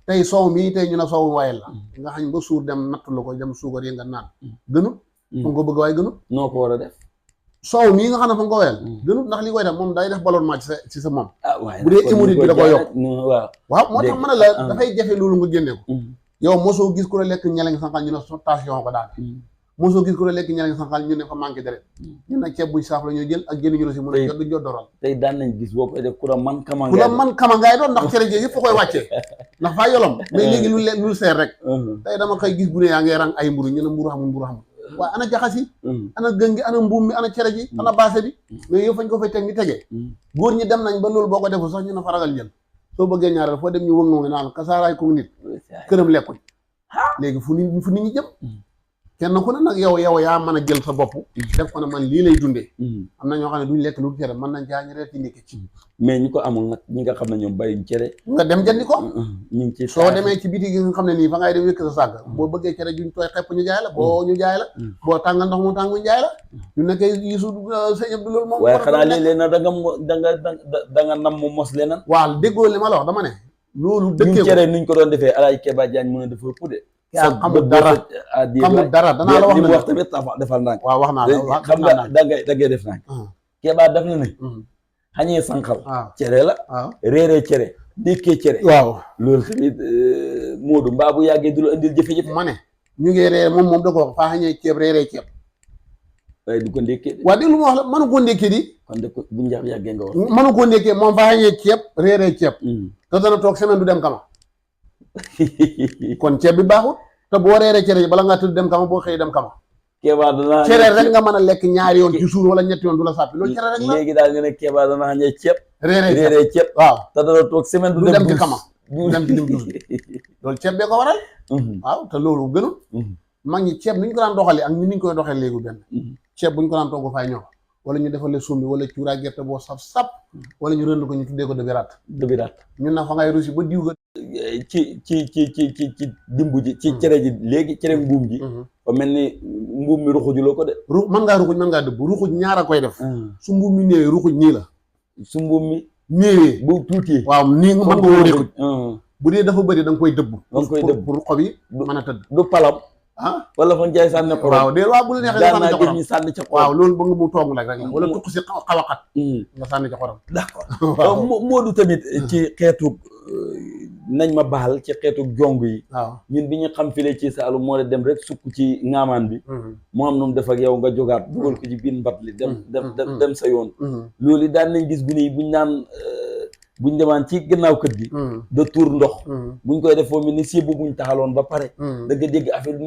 tey soow mii tey ñu ne soow wayel la nga xañ ba suur dem natt la ko dem suukar yi nga naan gënut fa nga ko bëgg waaye gënut noo ko war a def soow mii nga xam ne fa nga ko wayel gënut ndax li koy def moom day def ballonnement ci sa moom waaye bu dee hémorroïde bi da koy yokk waaw moo tax mën a la dafay jafe loolu nga génne ko yow mosoo gis ku la lekk ñeleng sanqal ñu ne tension ko daal mosoo gis ku la lekk ñeleng sanqal ñu ne fa manqué deret ñun nag ceeb buy saaf la ñuy jël ak jënd ñu la si mën a jot du jot doral tey daan nañ gis boo koy def ku la man kama ngay doon ndax cere ji yëpp fa koy wàccee ndax faa yolom mais léegi lu seer rek tey dama xëy gis bu ne yaa ngay rang ay mburu ñu ne mburu xamul waaye ana jaxas yi ana gën gi ana mbuum mi ana cere ji ana baase bi mais yow fañ ko fay teg ni tegee góor ñi dem nañ ba loolu boo ko defu sax ñu ne fa ragal jël soo bëggee ñaareel foo dem ñu wëngoo ngi naan kasaaraay ko nit këram lekkuñ léegi fu nit ñi jëm kenn ku ne nag yow yaa mën a jël sa bopp def ko ne man lii lay dundee am na ñoo xam ne duñ lekk lu cere mën nañ caa ñu reer ci ndékki ci mais ñi ko amul nag ñi nga xam ne ñoom bàyyiñ cere nga dem jëndi ko ñu ngi ci soo demee ci biti gi nga xam ne nii fa ngay dem wékk sa sàgg boo bëggee cere juñ tooy xepp ñu jaay la boo ñu jaay la boo tàng ndox mu tàng ñu jaay la ñu nekkee yisu sëñ Abdou loolu moom waaye xanaa léeg-léeg nag da nga nam mu mos leneen waaw déggoo li ma la wax dama ne loolu dëkkee cere nuñ ko doon defee Alaaji Keba Diagne mu ne dafa ëpp de yaa xamul dara danaa la wax li mu wax tamit defal ndànk waaw wax naa la xam nga da ngay def ndànk Keba daf na ne xañee sànqal cere la réeree cere dékkee cere waaw loolu tamit Modou mbaa bu yàggee du la indil jafe-jafe ma ne ñu ngi reer moom da ko wax faa xañee ceeb réeree ceeb waaye du ko ndékkee waaw dégg lu ma wax la mënu koo ndékkee di kon de ko bu njax yàggee nga wax mënu koo ndékkee moom faa xañee ceeb réeree ceeb te dana toog semaine du dem kama kon ceeb bi baaxul te boo reeree cere bala ngaa tëdd dem kama boo xëy dem kama Keba dana cere rek nga mën a lekk ñaari yoon ci suur wala ñetti yoon du la sàppi loolu cere rek la léegi daal nga ne Keba dana xañee ceeb réeree ceeb waaw te dana toog semaine du dem ci kama du dem ci dim dus loolu ceeb bee ko waral waaw te loolu gënul mag ñi ceeb ni ñu ko daan doxalee ak ñi ni ñu koy doxee léegi benn ceeb bu ñu ko daan togg fay ñor wala ñu defale sumbi wala cuuraay gerte boo sap wala ñu rënd ko ñu tuddee ko dëbiraat ñun na fa ngay rusi ba diw ga ci dimbu ji ci cere ji léegi cere mbuum ji fa mel ni mbuum mi ruxujuloo ko de mën ngaa ruxuj mën ngaa dëbb ruxuj ñaar a koy def su mbuum mi néewee ruxuj nii la su mbuum mi néewee bu tuuti waaw nii nga mën nga woo ruxuj bu dee dafa bëri da nga koy dëbb pour xob yi mën a tëdd du palam wala fa jaay sànni xorom waaw de waaw bu la neexee sànni ca xorom waaw loolu ba nga mu toog rek la wala tukk si xawaxat nga sànni ca xorom d'accord Modou tamit ci xeetu nañ ma baal ci xeetu jong yi waaw ñun bi ñu xam file ci Saalum moo dem rek sukk ci ngaamaan bi moo am nu mu def ak yow nga jógaat dugal ko ci biir mbat li dem sa yoon loolu daan nañ gis gune yi buñ naan buñ demaan ci gannaaw kër gi de tour ndox buñ koy def foo mel ni sébu buñ taxaloon ba pare da nga dégg affaire bi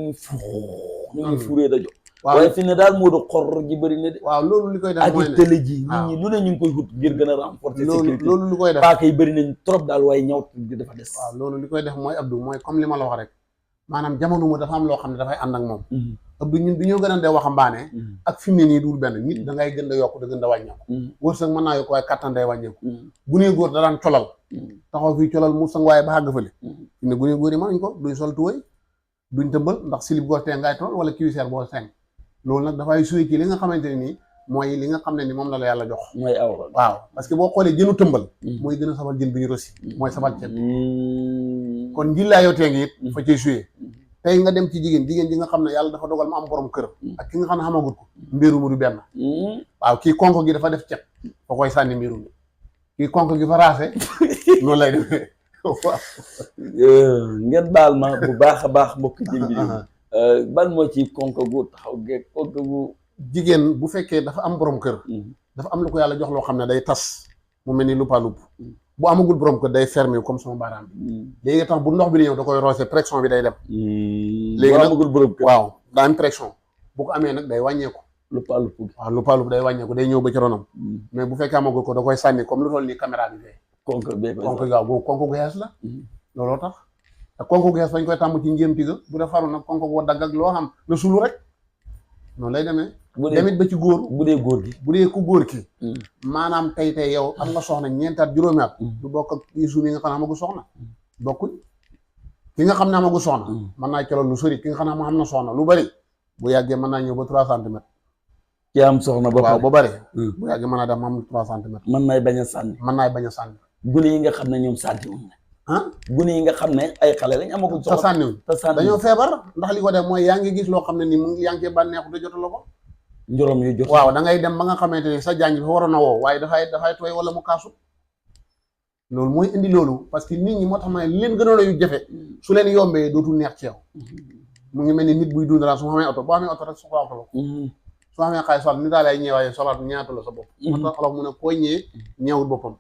ñu fuuree da jox waaye fi ne daal moo do xor ji bëri na de waaw loolu li koy def mooy ak télé ji nit ñi lu ne ñu ngi koy xut ngir gën a renforcer sécurité loolu li koy def paaka yi bëri nañ trop daal waaye ñaw bi dafa des waaw loolu li koy def mooy Abdou mooy comme li ma la wax rek maanaam jamono mu dafa am loo xam ne dafay ànd ak moom Abdou ñun bi ñoo gën a dee waxambaane ak fi mu ne nii dul benn nit da ngay gën a yokk da gën a wàññeeku wërsëg mën naa yokk waaye kattan day wàññeeku bu nee góor da daan colal taxaw fii colal mu sang waaye ba àgg fële fi ne bu nee góor yi mënuñ ko duñ sol tuwéy duñ tëmbal ndax silib goo tee ngay tol wala cuissère boo seng loolu nag dafay suy ci li nga xamante ne nii mooy li nga xam ne ni moom la yàlla jox mooy aw waaw parce que boo xoolee jënu tëmbal mooy gën a sabal jën bi ñu rosi mooy sabal ceeb kon njillaa yow tee ngi it fa ciy suyee tey nga dem ci jigéen ji nga xam ne yàlla dafa dogal mu am borom kër ak ki nga xam ne xamagut ko mbiru mu du benn waaw kii konk gi dafa def cet fa koy sànni mbiru mi kii konk gi fa raase noonu lay defee waaw ngeen baal ma bu baax a baax mbokk jëmbi ban moo ci konk gu taxaw geeg konk gu jigéen bu fekkee dafa am borom kër dafa am lu ko yàlla jox loo xam ne day tas mu mel ni lupa lupp bu amagul borom kër day fermé comme sama baaraam bi léegi tax bu ndox bi di ñëw da koy roose pression bi day dem léegi nag amagul borom kër waaw daa am pression bu ko amee nag day wàññeeku lupa lupp waaw lupa lupp day wàññeeku day ñëw ba ci ronam mais bu fekkee amagul ko da koy sànni comme lu toll nii caméra bi fee konk gaaw boobu konk gu xees la looloo tax te konk gu xees fañ koy tàmm ci njéem tiga bu def faru nag konk gu dagg ak loo xam na sulu rek noonu lay demee demit ba ci góor bu dee góor gi bu dee ku góor ki maanaam tey yow am nga soxna ñeentaat juróomi at du bokk ak isu mi nga xam ne amagu soxna bokkuñ ki nga xam ne amagu soxna mën naa colal lu sori ki nga xam ne am na soxna lu bari bu yàggee mën naa ñëw ba 3 centimètres. ki am soxna ba waaw pare ba bëri. bu yàggee mën naa dem am 3 centimètres. mën nay bañ a sànni. mën naay bañ a sànni. gune yi nga xam ne ñoom sànniwuñ la. ah gune yi nga xam ne ay xale lañ amaguñ te soxla sànniwuñ. te sànni dañoo feebar ndax li ko def mooy yaa ngi gis loo xam ne nii mu ngi yaa ngi cee bànneexu te jotu la ko. njorom yu jot. waaw da ngay dem ba nga xamante ni sa jànj bi fa waroon a woo waaye dafay tooy wala mu kaasu. loolu mooy indi loolu parce que nit ñi moo tax ma ne li leen gënoon a yu jafe su leen yombee dootul neex ci yow. mu ngi mel ni nit buy dund daal su ma xamee oto boo xamee oto rek soxla oto la. soo xamee xaalis sol ni daal lay ñëwaaye solaat ñaatu la sa bopp. moo tax olof mu ne koo ñëwee ñeewut boppam.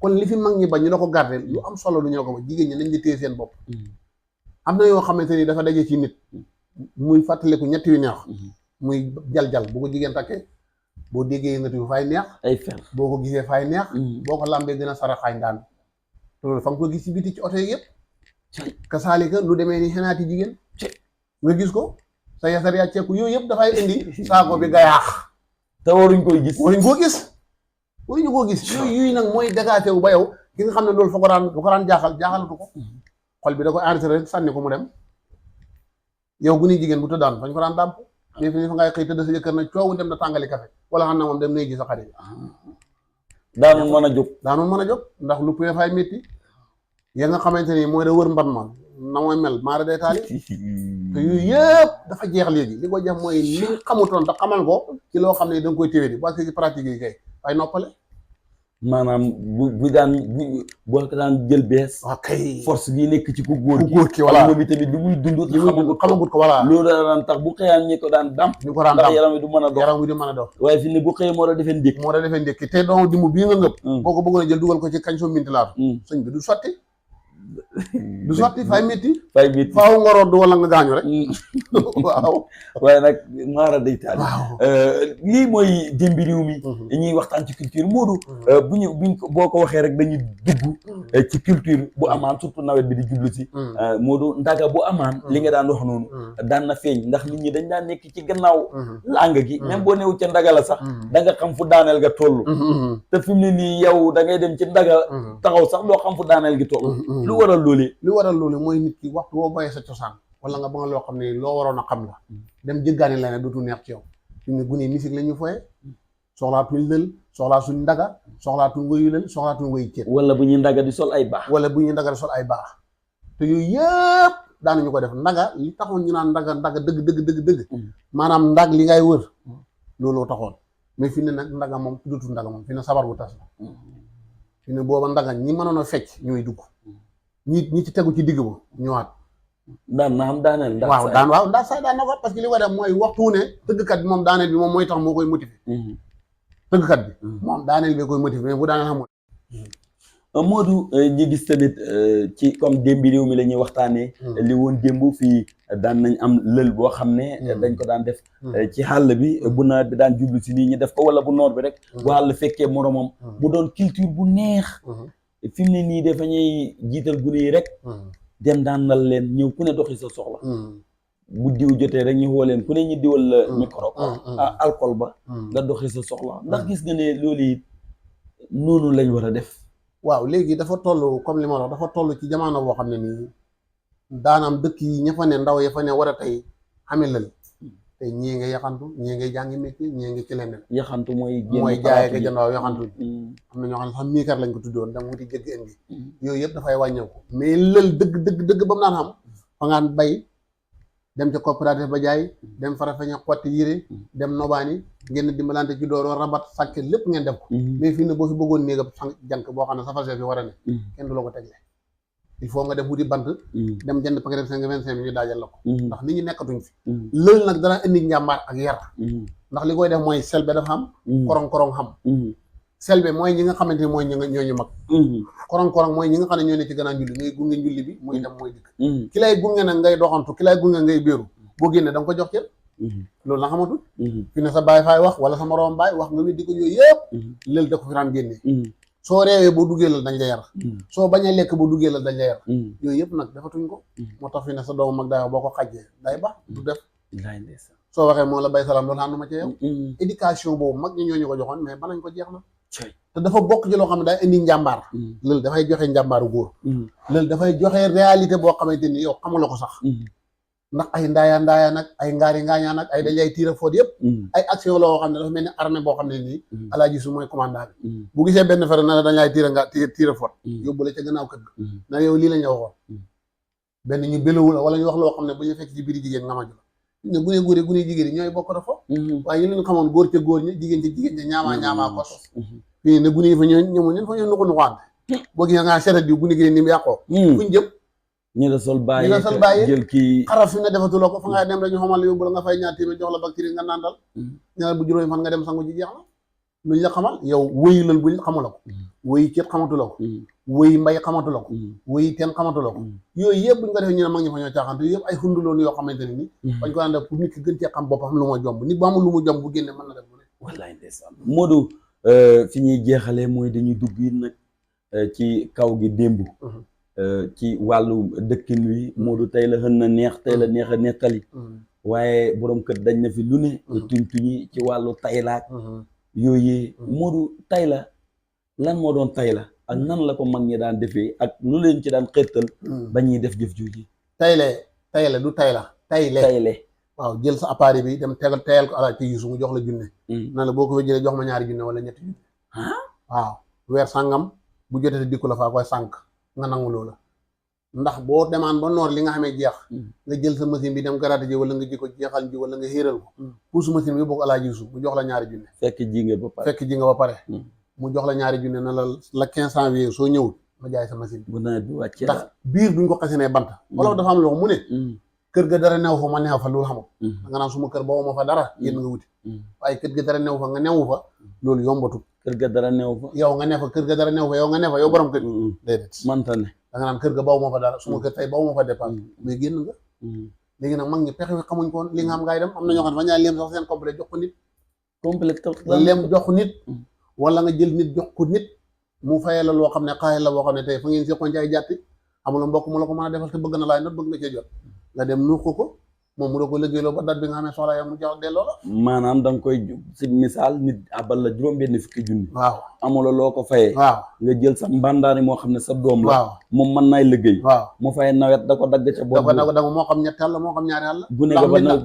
kon li fi mag ñi bañ ñu la ko garder lu am solo lu ñoo ko ba jigéen ñi nañ di téye seen bopp. am na yoo xamante ni dafa daje ci nit muy fàttaliku ñetti yu neex. muy jal-jal bu ko jigéen takkee boo déggee yëngatu yu fay neex. ay fer boo ko gisee fay neex. boo ko lambee gën a saraxaañ daan te loolu fa nga ko gis ci biti ci oto yi yëpp. kasaalika lu demee ni xenaati jigéen. nga gis ko sa yasar yaa ceeku yooyu yëpp dafay indi saako bi gayaax. te waruñ koy gis. waruñ koo gis. waruñu koo gis yooyu nag mooy dagaate wu ba yow ki nga xam ne loolu fa ko daan jaaxalatu ko. xol bi da koy enregistré rek sànni ko mu dem. yow gu ni jigéen bu tëddaan fañ ko daan dàmp. mais fi fa ngay xëy tëdd sa jëkkër na coowu dem na tàngali café wala xam na moom dem nay gis sa xarit. daanoon mën a jóg. daanoon mën a jóg ndax lu pee fay métti. ya nga xamante ni mooy da wër mban ma na mooy mel maara day taali te yooyu yëpp dafa jeex léegi li ko jeex mooy li xamutoon te xamal ko ci loo xam ne da nga koy téwé di parce que ci pratique yi kay waaye noppale. maanaam bu daan boo ko daan jël bees. waaw kay force bi nekk ci ku góor ki voilà moom itamit li muy dund. xamagut ko voilà. loolu daan tax bu xëyaan ñi ko daan dam. ñu ko daan ndax dam yaram wi du mën a dox yaram wi du mën a dox. waaye fi ne bu xëyee moo la defee ndékk. moo da defee ndékki te doomu dimb bii nga ngëpp. boo ko bëggoon a jël dugal ko ci kañ soo minti laatu. sëñ bi du sotti. du sotti fay métti. fay métti faaw nga rodd wala nga gaañu rek. waaw. waaye nag maara day taal. waaw lii mooy démbi réew mi. ñuy waxtaan ci culture Modou. buñ boo ko waxee rek dañuy dugg. ci culture bu amaan surtout nawet bi di jublu si. Modou ndaga bu amaan. li nga daan wax noonu. daan na feeñ ndax nit ñi dañ daan nekk ci gannaaw. làng gi même boo newu ca ndaga la sax. da nga xam fu daaneel ga toll. te fi mu ne nii yow da ngay dem ci ndaga. taxaw sax doo xam fu daaneel gi toll. lu waral loolu mooy nit ki waxtu boo bayee sa cosaan wala nga ba nga loo xam ne loo waroon a xam la dem jëggaani la ne dootu neex ci yow fi mu ne gune musique la ñu foye soxlaatuñ lël soxlaatuñ ndaga soxlaatuñ wëyu lël soxlaatuñ wëyu ceeb wala bu ñuy ndaga di sol ay baax te yooyu yëpp daanuñu ko def ndaga li taxoon ñu naan ndaga dëgg maanaam ndag li ngay wër looloo taxoon mais fi ne nag ndaga moom tuddutu ndaga moom fi ne sabar bu tas la fi ne booba ndaga ñi mënoon a fecc ñooy dugg ñi ci tegu ci digg ba ñëwaat. daan na am daaneel. waaw ndax sax daan na ko parce que li ko def mooy waxtu ne tëggkat bi moom daaneel bi moom mooy tax moo koy motiver. tëggkat bi. moom daaneel bi koy motiver mais bu daaneel xamul. Modou ñi gis tamit ci comme démbi réew mi la ñuy waxtaanee. li woon démb fii daan nañ am lël boo xam ne. dañ ko daan def. ci xàll bi bu nawet bi daan jublu si nii ñu def ko wala bu noor bi rek. bu xàll fekkee moromam. mu doon culture bu neex. fi mu ne nii dafa ñuy jiital gune yi rek. dem daan nal leen ñëw ku ne doxi sa soxla. bu diw jotee rek ñu woo leen ku ne ñu diwal la micro. alcool ba. nga doxi sa soxla ndax gis nga ne loolu it noonu lañ war a def. waaw léegi dafa toll comme li ma wax dafa toll ci jamono boo xam ne nii daanaam dëkk yi ña fa ne ndaw ya fa ne war a tey xame lal te ñii nga yaxantu ñii ngay jàngi métier ñii nga ci leneen. yaxantu mooy jaay ka jënd waaw yaxantu am na ñoo xam ne sax miikar lañ ko tuddoon dama wuti jëgg indi yooyu yëpp dafay wàññeeku mais lël dëgg ba mu naan xam fa ngaan bay dem ca coopérative ba jaay dem Farafeña xotti yére dem nobaani ngeen dimbalante ci dooroo rabat sàkke lépp ngeen def ko mais fii ne boo fi bëggoon néega jànk boo xam ne sa fase fi war a ne kenn du la ko tegle il faut nga def wuti bant dem jënd paquet 25 ñu daajal la ko ndax nit ñi nekkatuñ fi lël nag dana indi njàmbaar ak yar ndax li koy def mooy selbe dafa am korong-korong xam selbe mooy ñi nga xamante ni mooy ñooñu mag korong-korong mooy ñi nga xam ne ñoo ne ci gannaaw njulli ngay gunge njulli bi muy dem mooy dikk ki lay gunge nag ngay doxantu ki lay gunge ngay béeru boo génnee da nga ko jox cër loolu la xamatul fi ne sa baay faay wax wala sa moroom baay wax nga weddi ko yooyu yëpp lël da ko fi daan génnee soo reewee boo duggee la dañ la yar soo bañee lekk boo duggee la dañ la yar yooyu yëpp nag defatuñ ko moo tax fi ne sa doomu mag day wax boo ko xajjee day baax du def soo waxee moo la bay salaam loolu ànduma ci yow éducation boobu mag ñi ñooñu ko joxoon mais banañ ko jeex na te dafa bokk ci loo xam ne day indi njàmbaar lël dafay joxe njàmbaaru góor lël dafay joxe réalité boo xamante ni yow xamula ko sax ndax ay ndaaya nag ay ngaari ngaañaa nag ay dajay tiira foot yëpp ay action la woo xam ne dafa mel ni armée boo xam ne nii Alaaji Yuusu mooy commandant bi bu gisee benn fere na la dañ lay tiira foot yóbbu la ca gannaaw kër ga na yow lii la ñu waxoon benn ñu bélawu la wala ñu wax loo xam ne bu ñu fekk ci biir jigéen nga maju la ne gune góor yi gune jigéen yi ñooy bokk dafa waaye ñu leen xamoon góor ca góor ña jigéen ca jigéen ña ñaamaa kos fii ne gune yi fa ñëw ñen fa ñëw nuqu nuqaante boo gisee nga seetat bi gune gi ni mu yàqoo fuñ jëm ñi la sol bàyyi jël kii xaraf fi ne defatuloo ko fa ngay dem rek ñu xamal la yóbbu la nga fay ñaar téeméer jox la bactérie nga nandal ñaar bu juróomi fan nga dem sangu ji jeex na luñ la xamal yow wëyi lan buñ xamula ko wëyi ceet xamatula ko wëyi mbay xamatula ko wëyi teen xamatula ko yooyu yëpp buñ ko defee ñu ne mag ñi fa ñoo caaxaan te yëpp ay xunduloon yoo xamante ne ni bañ ko daan def pour nit ki gën cee xam boppam lu ma jomb nit bu amul lu mu jomb bu génne mën na def lu ne wallaay ndeysaan Modou fi ñuy jeexalee mooy dañuy dugg yi nag ci kaw gi démb ci wàllu dëkkin wi Modou tey la xën na neex tey la neex a nettali waaye borom kër dañ na fi lu ne tuñ-tuñi ci wàllu taylaak yooyu Modou tay la lan moo doon tay la ak nan la ko mag ñi daan defee ak lu leen ci daan xettal ba ñuy def jëf jooji tayle du tay la tayle waaw jël sa appareil bi dem tayal ko Alaaji Yuusu mu jox la junne na la boo ko jëlee jox ma ñaari junne wala ñetti junne waaw weer sàngam bu jotee dikku la faa koy sànq nga nangu loola ndax boo demaan ba noor li nga xamee jeex nga jël sa machine bi dem garaate ji wala nga ji ko jeexal ji wala nga xéeral ko pousse machine bi bokk Alaaji Yuusu mu jox la ñaari junne fekk ji nga ba pare mu jox la ñaari junne na la 15 janvier soo ñëwul ma jaay sa machine bu nawet bi wàccee ndax biir duñ ko xasinee bant wala dafa am loo mu ne kër ga dara new fa ma neew fa loolu xamul da nga naan suma kër boobu ma fa dara yéen nga wuti waaye kër ga dara new fa nga newu fa loolu yombatu kër ga dara new fa yow nga ne fa kër ga dara new fa yow nga ne fa yow borom kër déedéet manta ne da nga naan kër ga baw ma fa dara suma kër tey baw ma fa dépense mais génn nga léegi nag mag ñi pexe xamuñ ko li nga xam ngay dem am na ñoo xam ne fa ñaa leem sax seen complet jox ko nit leem jox ko nit wala nga jël nit jox ko nit mu fayee la loo xam ne xaay la boo xam ne tey fa ngeen seqoon ci ay jàtti amula mbokk mu la ko mën a defal te bëgg na laay not bëgg nga cee jot nga dem nuux ko moom mu da ko liggéeyloo ba dat bi nga xam ne soxla yow mu jox delloo la maanaam da nga koy si misaal nit abal la juróom-benn fukki junni waaw amula loo ko fayee waaw nga jël sa mbandaani moo xam ne sa doom la waaw moom mën naay liggéey waaw mu fay nawet da ko dagg ca bopp da ko dagg moo xam ñetti àll moo xam ñaari àll bu ne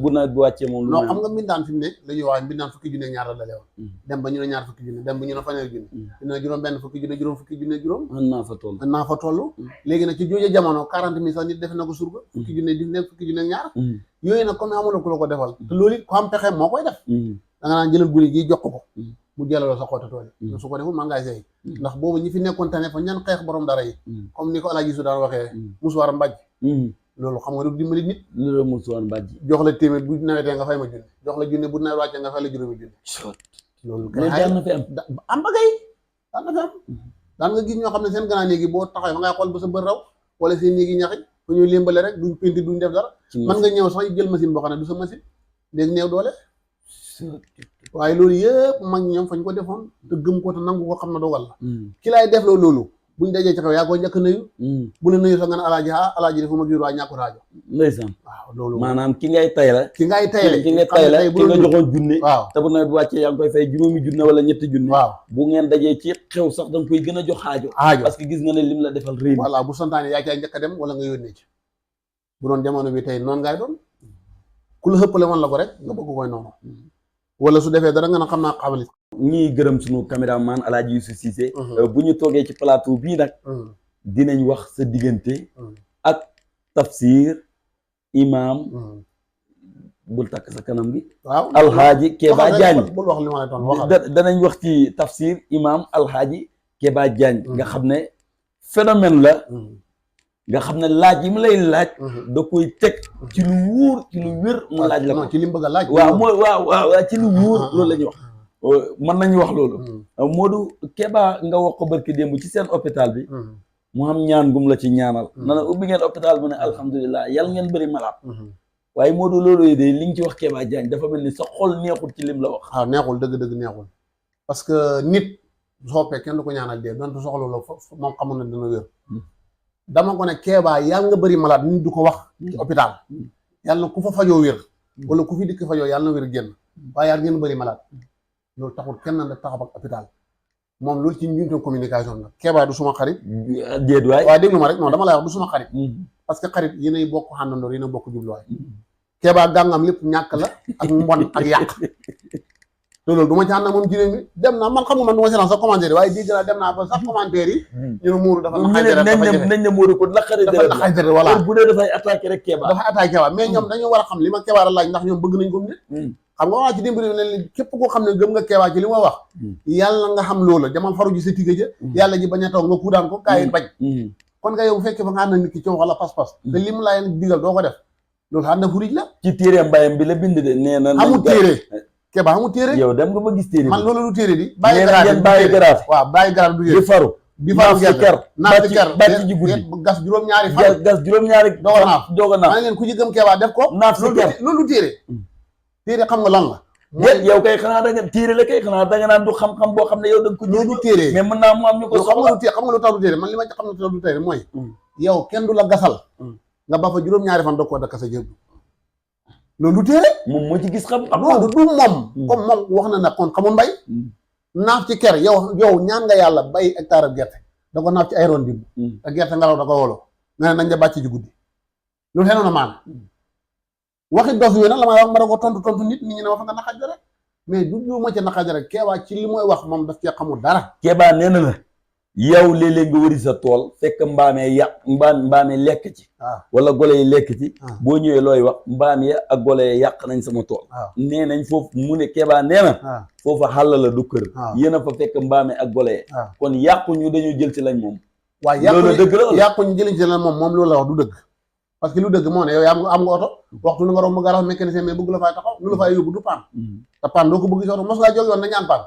bu nawet bi wàccee moom non xam nga mbindaan fi mu ne la ñuy wax mbindaan fukki junne ñaar la dalewoon dem ba ñu ne ñaar fukki junne dem ba ñu ne fanweeri junne ñu ne juróom benn fukki junne juróom fukki junne juróom mën naa fa toll léegi nag ci jooju jamono 40 000 sax nit defe na ko surga fukki junne junne fukki junne ñaar yooyu nag comme amuloo ku la ko defal te loolu it ko am pexe moo koy def da nga naan jëlal gune gi jox ko mu jëlaloo sa xoota tool yi su ko deful man ngaay sey ndax boobu ñi fi nekkoon tane fa ñan xeex borom dara yi comme ni ko Alaaji Yuusu daan waxee musuwaar mbàjj loolu xam nga du dimbali nit loolu musuwaar mbàjj jox la téeméer bu nawetee nga fay ma junne jox la junne bu nawet wàccee nga fay la juróomi junne loolu daan na fi am ba kay daan na fi am daan nga gis ñoo xam ne seen gannaaw néegi boo taxawee fa ngay xool ba sa bër raw wala seen néegi ñaxi fa ñuy lémbale rek duñ penti duñ def dara man nga ñëw sax jël machine boo xam ne du sa machine léegi néew doole waaye loolu yëpp mag ñoom fañ ko defoon te gëm ko te nangu ko xam na dogal la ki laay def loolu buñ dajee ci xew yaa koy njëkk nuyu bu la nuyu sax nga ne alaaji defu ma giir waa ñàkku raajo ndeysaan waaw loolu maanaam ki ngay tay la ki ngay tay la ki nga joxoon junne waaw te bu nawet bi wàccee yaa ngi koy fay juróomi junne wala ñetti junne waaw bu ngeen dajee ci xew sax danga koy gën a jox aajo parce que gis nga ne lim la defal réew voilà bu santaane yaa caay njëkk a dem wala nga yónnee ci bu doon jamono bi tey noonu ngay doon ku la xëppale woon la ko rek nga bëgg koy noonu wala su defee dara nga na xam naa xamali ñii gërëm suñu caméraman Alaaji Yuusu Cissé bu ñu toogee ci plateau bii nag dinañ wax sa diggante ak Tafsir Imam bul takk sa kanam gi waaw Alxaaji Keba Diagne bul wax li ma lay doon wax danañ wax ci Tafsir Imam Alxaaji Keba Diagne nga xam ne phénomène la nga xam ne laaj yi mu lay laaj da koy teg ci lu wóor ci lu wér mu laaj la ko ci li mu bëgg a laaj waaw mooy waaw ci lu wóor loolu la ñuy wax mën nañu wax loolu Modou Keba nga wax ko barki démb ci seen hôpital bi mu xam ñaan gum la ci ñaanal na na ubbi ngeen hôpital mu ne alhamdulilah yàlla ngeen bëri malaat waaye Modou loolu de li nga ci wax Keba Diagne dafa mel ni sa xol neexul ci lim la wax waaw neexul dëgg-dëgg neexul parce que nit soppee kenn du ko ñaanal dee donte soxla la moom xamul na dina wér dama ko ne Keba yàlla nga bëri malade nit du ko wax ci hôpital yàlla na ku fa fajoo wér wala ku fi dikk fajoo yàlla na wér génn waaye yàlla ngeen bëri malade loolu taxul kenn na taxaw ak hôpital moom loolu ci njuumte communication la Keba du suma xarit déet waay waaye déglu ma rek non dama lay wax du suma xarit parce que xarit yéenay bokk xàndandoor yéen a bokk jubluwaay Kéba gàngam lépp ñàkk la ak mbon ak yàq te loolu du ma ci ànd moom ci réew mi dem naa man xam nga man du ma seetaan sax commentaire yi waaye dégg naa dem naa ba sax commentaire yi ñu ne muuru dafa nañ ne muuru ko naqari deret voilà bu dee dafay attaqué rek Kéba dafa attaqué Kéba mais ñoom dañoo war a xam li ma Kéba la laaj ndax ñoom bëgg nañ ko nit xam nga waa ci démb réew ne képp koo xam ne gëm nga Kéba ci li ma wax yàlla nga xam loola demal faru ji sa tigga ja yàlla ji bañ a taw nga kuudaan ko gaa yi bañ kon nga yow bu fekkee fa nga ànd nit ki ci wax la pas-pas te li mu laa leen digal doo ko def loolu ànd na furij la ci téere mbayam bi la bind de nee na amul téere Kéba amul téere yow dem nga ba gis téere man loolu du téere di bàyyi garaat waaw bàyyi garaat du di faru gerte naaf ci ker bàcc ji guddi gas juróom-ñaari fan gas juróom-ñaari doog a naaf ma ne leen ku ci gëm Kéba def ko naaf si ker loolu du téere téere xam nga lan la déet yow kay xanaa da nga téere la kay xanaa da nga naan du xam-xam boo xam ne yow da nga ko loolu du téere mais mën naa mu am ñu ko soxla xam nga lu tax du téere man li ma ci xam ne du téere mooy yow kenn du la gasal nga ba fa juróom-ñaari fan doog koo dakk sa jëb loolu du téere moom moo ci gis xam non du moom comme moom wax na ne kon xamul mbay naaf ci ker yow ñaan nga yàlla bay hectare ab gerte da ko naaf ci ay ron dimb te gerte ngelaw da ko wolo nga ne nañ la bàcc ji guddi loolu xenoon na maan waxi dof yooyu nag la may wax ma da ko tontu nit ñi ne ma fa nga naqaj rek mais du ñu ma ca naqaj rek Kéba ci li mooy wax moom daf cee xamul dara Kéba nee na la yow léeg-léeg nga wëri sa tool fekk mbaamee yàq mbaamee lekk ci wala gole yi lekk ci boo ñëwee looy wax mbaam ya ak gole yi yàq nañ sama tool nee nañ foofu mu ne Kéba nee na foofu xàll la du kër yéen a fa fekk mbaamee ak gole yi kon yàqu ñu dañoo jël ci lañ moom waaw loolu dëgg la yàqu ñu jëliñ ci lañ moom loolu la wax du dëgg parce que lu dëgg moo ne yow am nga oto waxtu lu nga romb garage mécanicien mais bëgg la fay taxaw lu la fay yóbbu du paan te paan doo ko bëgg si oto mos ngaa jóg yoon na ñaan paan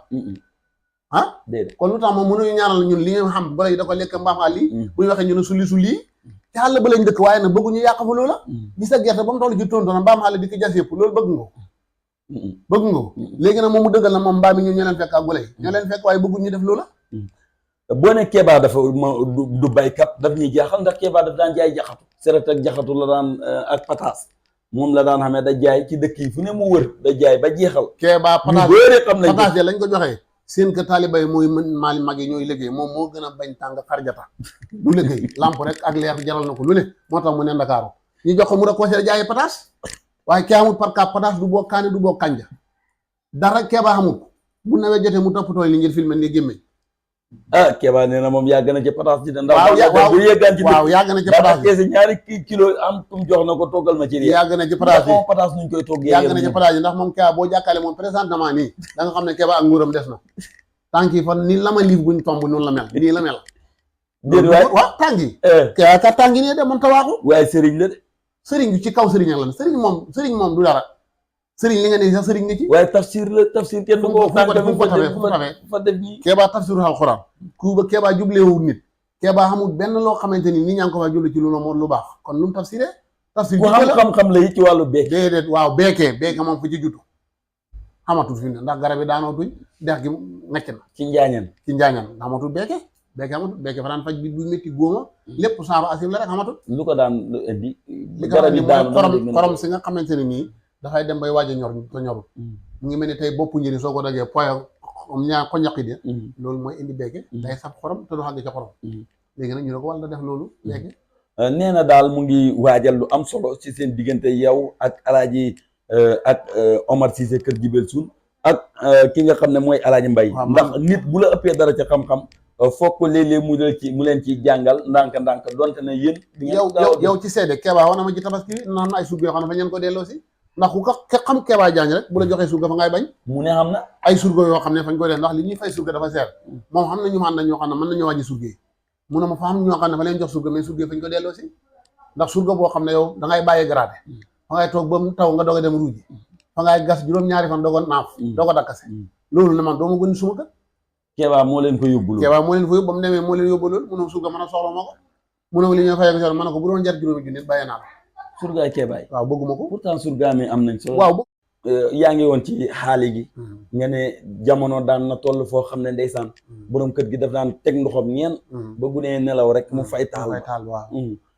déedéet kon lu tax moom mënuñu ñaanal ñun li nga xam gole yi da ko lekk mbaam àll yi bu ñu waxee ñu ne sulli ci àll ba lañ dëkk waaye nag bëgguñu yàq fa loola gis sa gerte ba mu toll ci tontu na mbaam àll di ko jas yëpp loolu bëgg nga ko léegi nag moom mu dëggal na moom mbaam yi ñun ñoo leen fekk ak gole yi ñoo leen fekk waaye bëgguñu def loola boo ne Kéba dafa du baykat daf ñuy jaaxal ndax Kéba daf daan jaay jaxatu seret ak jaxatu la daan ak pataas moom la daan xamee da jaay ci dëkk yi fu ne mu wër da jaay ba jeexal Kéba pataas lañ ko joxee seen kër taaliba yi mooy maali mag yi ñooy liggéey moom moo gën a bañ tàng xarjata du liggéey lamp rek ak leer jaral na ko lu ne moo tax mu ne Ndakaaru ñu jox ko mu reconsidéré jaayi pataas waaye kee amul par cas pataas du boo kaani du boo kanja dara Kéba xamul bu nawee jotee mu toppatoo li ngir filmé ni gémmeñ Kéba nee na moom yàgg na ci pataas ji ndax waaw bu yeggaan ci waaw yàgg na ci pataas ji ñaari kilo am tum jox na ko toggal ma ci yàgg na ci pataas yi pataas nuñ koy toggee yàgg na ci pataas yi ndax moom Kéba boo jàkkaale moom présentement nii da nga xam ne Kéba ak nguuram des na tànk yi fan ni la ma liif buñ tomb noonu la mel nii la mel déet waay waaw tànk yi Kéba kat tànk yi nee de mën ta waaxu waaye sëriñ la de sëriñ bi ci kaw sëriñ la sëriñ moom du dara sëriñ li nga ne sax sëriñ nga ci waaye tafsir la tafsir kenn du ko fa def nii Kéba tafsiru alxuraan ku ba Kéba jubleewul nit Kéba xamul benn loo xamante ni ñaa ngi ko fa jublu ci lu moom lu baax kon lu mu tafsiree tafsir ku xam-xam la yi ci wàllu beek déedéet waaw beekee moom fu ci jutu xamatul fi ne ndax garab yi daanootuñ dex gi ngacc na ci njaañan xamatul beeke amatul beeke fa daan faj bi bu métti góoma lépp saaba asir la rek xamatul lu ko daan indi garab yi daanu xorom si nga xamante ne nii dafay dem bay waaj a ñor ko ñorul mu ngi mel ni tey boppu njëri soo ko dagee poyo ñaa ko ñaqi de loolu mooy indi beeke day saf xorom te du xàgg ca xorom léegi nag ñu ne ko walla def loolu beeke nee na daal mu ngi waajal lu am solo ci seen diggante yow ak alaaji ak Omar Cissé kër Jibel Suun ak ki nga xam ne mooy alaaji Mbay ndax nit bu la ëppee dara ca xam-xam foog ko léeg-léeg mu leen ci jàngal ndànk donte ne yéen yow ci seede Kéba wax na ma ci tabaski bi na am na ay surga yoo xam ne fa ñeen ko delloo si ndax ku ko xam Kéba Jaañ rek bu la joxee surga fa ngay bañ mu ne xam na ay surga yoo xam ne fañ koy delloo ndax li ñuy fay surga dafa seer moom xam na ñu xam ne ñoo xam ne mën nañu wàññi surga yi mu ne ma fa am ñoo xam ne fa leen jox surga mais surga yi fañ ko delloo si ndax surga boo xam ne yow da ngay bàyyi garaate fa ngay toog ba mu taw nga doog a dem ruuji fa ngay gas juróom-ñaari fan doog a naaf doog a dakkase loolu ne man doo ma gën suma kër Kéba moo leen ko yóbbu loolu Kéba moo leen fa yóbbu ba mu demee moo leen yóbbu loolu munoo surga mën a soxla ma ko munoo li ñoo fayee ko soxla ma ne ko bu doon jar juróomi junni bàyyi naa la surgaay Kéba yi waaw bëgguma ko pourtant surgaa mi am nañ solo waaw yaa ngi woon ci xaali gi nga ne jamono daan na toll foo xam ne ndeysaan borom kër gi daf daan teg ndoxam ñeen ba bu nee nelaw rek mu fay taal waaw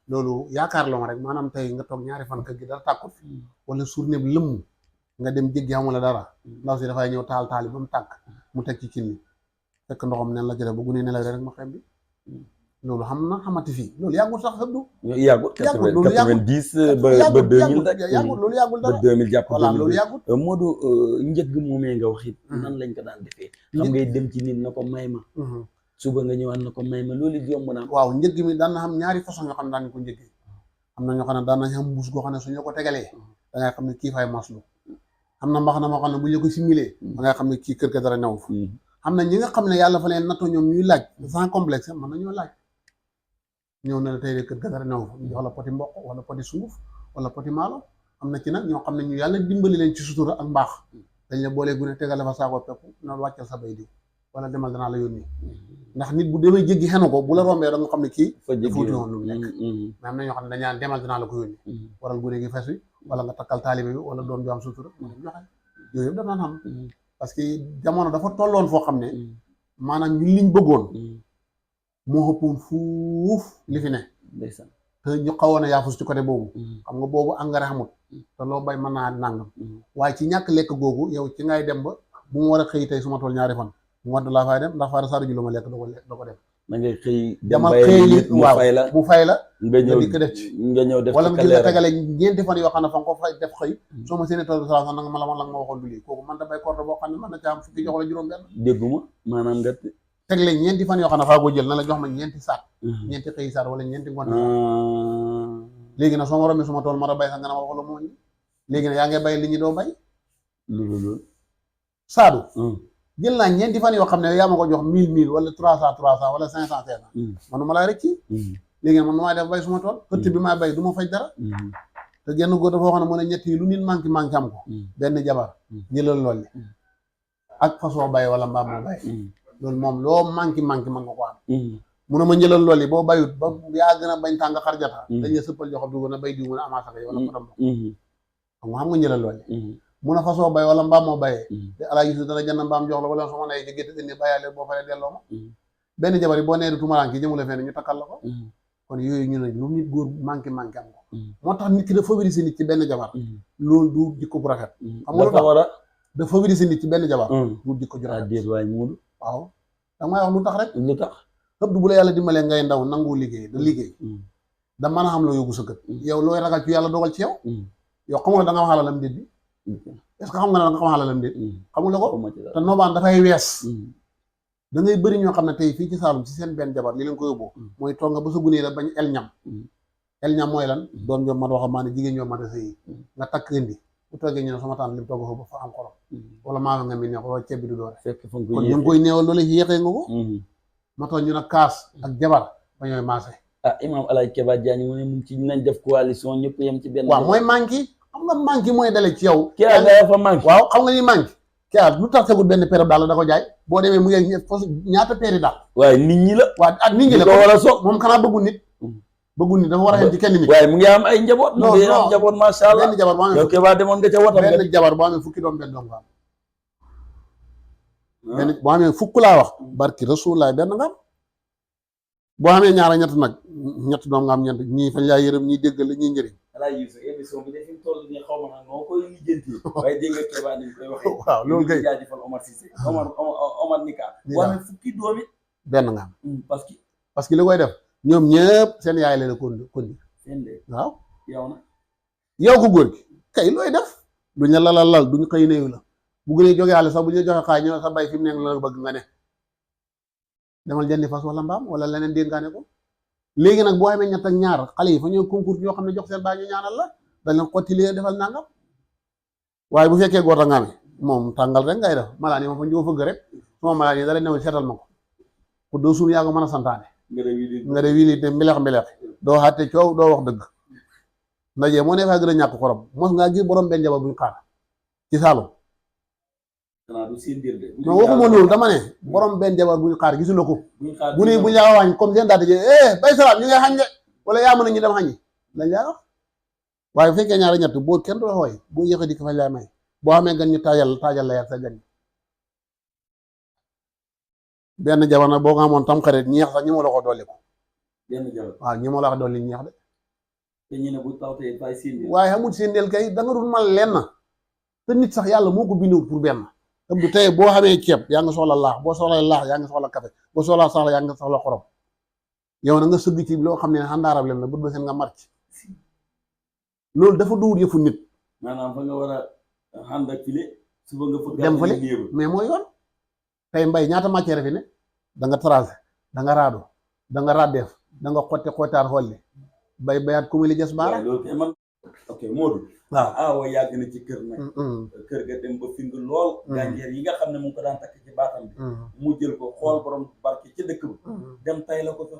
loolu yaakaar la ma rek maanaam tey nga toog ñaari fan kër gi dara tàkkut wala journée bi lëmm nga dem jéggi amul dara ndaw si dafay ñëw taal yi ba mu tàkk mu teg ci cin li fekk ndoxam nen la jëlee ba gunee nelaw rek ma xem bi loolu xam na xamati fii loolu yàggul sax xëddu. yàggul loolu yàggul 90 ba 2000 rek. yàggul loolu yàggul dara ba 2000 jàpp. voilà loolu yàggul. Modou njëgg moomee nga wax it. nan lañ ko daan defee. xam ngay dem ci nit na ko may ma. suba nga ñëwaat na ko may ma loolu it yomb naa. waaw njëgg mi daan na xam ñaari façon yoo xam ne daan nañ ko njëggee am na ñoo xam ne daan nañ xam mbuus goo xam ne suñu ko tegalee da ngay xam ne kii fay maslu am na mbax na moo xam ne bu ñu ko similee da ngay xam ne kii kër ga dara new fa am na ñi nga xam ne yàlla fa leen nattoo ñoom ñuy laaj sans complexe mën na ñoo laaj ñëw na la tey de kër ga dara new fa ñu jox la poti mboq wala poti sunguf wala poti maalo am na ci nag ñoo xam ne ñu yàlla dimbali leen ci sutura ak mbaax dañ la boolee gune tegale fa saako pepp na wàccal sa bay diw wala demal danaa la yónni ndax nit bu demee jéggi xenu ko bu la rombee da nga xam ne kii dafa wuti woon lu mu nekk mais am na ñoo xam ne dañaan demal danaa la ko yónni waral gune gi fes wi wala nga takkal taalibe bi wala doom ju am sutura mu dem joxe yooyu yëpp daf naan xam parce que jamono dafa tolloon foo xam ne maanaam ñu liñ bëggoon moo ëppoon fuuf li fi ne te ñu xawoon a yaafus ci côté boobu xam nga boobu engrais xamut te loo bay mën naa nàngam waaye ci ñàkk lekk googu yow ci ngay dem ba bu mu war a xëy tey su ma tool ñaari fan mu wadd laa fay dem ndax faara saara ju lu ma lekk doo ko dem da ngay xëy demal xëy waaw mu fay la nga ñëw di ko def ci nga ñëw def wala nga jël tegale ñeenti fan yoo xam ne fa nga ko fay def xëy soo ma seeni tool sala sax nanga ma la ma waxoon du lii kooku man da bay corde boo xam ne mën na ca am fukki jox la juróom benn dégguma maanaam nga tegle ñeenti fan yoo xam ne faa ko jël na la jox ma ñeenti saat ñeenti xëy saat wala ñeenti ngoon léegi nag soo ma rombee suma tool ma da bay sax nga ne ma wax la moo ñi léegi nag yaa ngay bay li ñu doo bay loolu saadu jël naa ñeenti fan yoo xam ne yaa ma ko jox 1000 wala 300 wala 500 man nu ma lay rek ci léegi nag man nu may def bay suma tool xëtt bi may bay du ma faj dara te genn góor dafa wax ne mu ne ñett yi lu nit manqué am ko benn jabar jëlal lool li ak façon bay wala mbaam moo bay loolu moom loo manqué mën nga ko am mu ne ma njëlal lool yi boo bayut ba yaa gën a bañ tàng xarjata dañuy sëppal joxo dugg na bay diw mu ne amaasaka yi wala kodam xam nga njëlal lool yi mun a fasoo bay wala mbaam moo bayee te alaa gis dana jënd mbaam jox la wala soo ma nee ci gétt indi bàyyaale boo faree delloo ma benn jabar yi boo nee du tumaraan ki jëmule fenn ñu takkal la ko kon yooyu ñu ne lu nit góor manqué am ko moo tax nit ki da favoriser nit ci benn jabar loolu du jikko bu rafet xam nga lu tax da favoriser nit ci benn jabar du jikko ju rafet déet waay muul waaw da may wax lu tax rek lu tax ëpp bu la yàlla dimbalee ngay ndaw nangu liggéey da mën a xam loo yóbbu sa kër yow looy ragal ci yàlla dogal ci yow yow xam nga da nga wax alalam déet bi est-ce que xam nga ne da nga xam alalam déet xamula ko te noobaan dafay wees da ngay bëri ñoo xam ne tey fii ci Saalum ci seen benn jabar li leen ko yóbbu mooy toog nga ba sa gunee la bañ el ñam mooy lan doon ñoom mat waxa maa ne jigéen ñoom mat a sëyi nga takk indi bu toggee ñu ne sama tànn li mu togg fa ba fa am xorom wala maa nga mi neex wala ceeb bi du doore kon ñu ngi koy néewal loolu yéexee nga ko ma toog ñu ne kaas ak jabar ba ñooy maase Imam Alaaji Keba Diagne mu ne mu ci nañ def coalition ñëpp yem ci benn waaw mooy manqué xam nga manqué mooy dale ci yow kii nga fa manqué waaw xam nga ni manqué kii lu tax tegul benn paire daal da ko jaay boo demee mu ngi ñaata paire daal waaye nit ñi la waaw ak nit ñi la ko war a soog moom xanaa bëggul nit dafa war a xem ci kenn nit waaye mu ngi am ay njaboot mu ngi am njaboot masha Allah benn jabar boo amee yow Keba demoon nga ca watam benn jabar boo amee fukki doom benn doom nga am benn boo amee fukk laa wax barki Rasulullah benn nga am boo xamee ñaara ñett nag ñett doom nga am ñeent ñii fañ laa yërëm ñii déggal la ñii njëriñ émission bi de fi mu toll nii xaw ma nag noo koy lijjanti waaye dégg nga Keba ni koy waxee waaw loolu kay jaajëfal Omar Cissé Omar Nika boo amee fukki doom it benn nga am parce que li koy def ñoom ñëpp seen yaay leen kondi waaw yow ko góor gi kay looy def duñ la lal duñ xëy néew la bu gënee jóge àll sax bu ñu joxe xaay ñëw sa bay fi mu nekk la bëgg nga ne demal jëndi fas wala mbaam wala leneen dénkaane ko léegi nag boo amee ñett ak ñaar xale yi fa ñëw concours ñoo xam ne jox seen baa ñu ñaanal la dañ leen xotti li defal nangam waaye bu fekkee góor nga amee moom tàngal rek ngay def malaan yi ma fa ñu ko fëgg rek suma malaan yi dara new seetal ma ko pour doo suun yaa ko mën a santaane nga de wii te mbilex doo xaate coow doo wax dëgg ndaje moo ne faa gën a ñàkk xorom mos ngaa gis borom benn jabar buñ xaar ci Saalum non waxuma loolu dama ne borom benn jabar buñ xaar gisuloo ko bu ne buñ laa wàññ comme seen daata ji bay salaam ñu ngay xañ de wala yaa mën a ñu dem xañi lañ laa wax waaye bu fekkee ñaari ñett boo kenn du la xooy boo yéex a dikk fañ lay may boo xamee gan ñu taajal la yar sa gan benn jabar nag boo ko amoon tam xarit ñeex sax ñi ma la ko dolli ko waaw ñi ma la ko dolli ñeex de waaye xamul séendeel kay da nga dul mal lenn te nit sax yàlla moo ko bindu pour benn ëpp du tey boo xamee ceeb yaa ngi soxla laax boo soxla laax yaa ngi soxla café boo soxla saxla yaa ngi soxla xorom yow na nga sëgg ci loo xam ne xandaarab lem la bët ba seen nga marc loolu dafa duwut yëfu nit. maanaam fa nga war a ànd ak file suba nga fëgg dem fële mais mooy yoon tey mbay ñaata matière fi ne da nga tracé da nga raado da nga raddeef da nga xotte xootaar xolli bay bayaat ku li jas baara. loolu kay man ok Modou. waaw yàgg na ci kër nag. kër ga dem ba find lool. gànjeer yi nga xam ne mu ngi ko daan takk ci baatam bi. mu jël ko xool borom barke ci dëkk ba. dem tay la ko fa.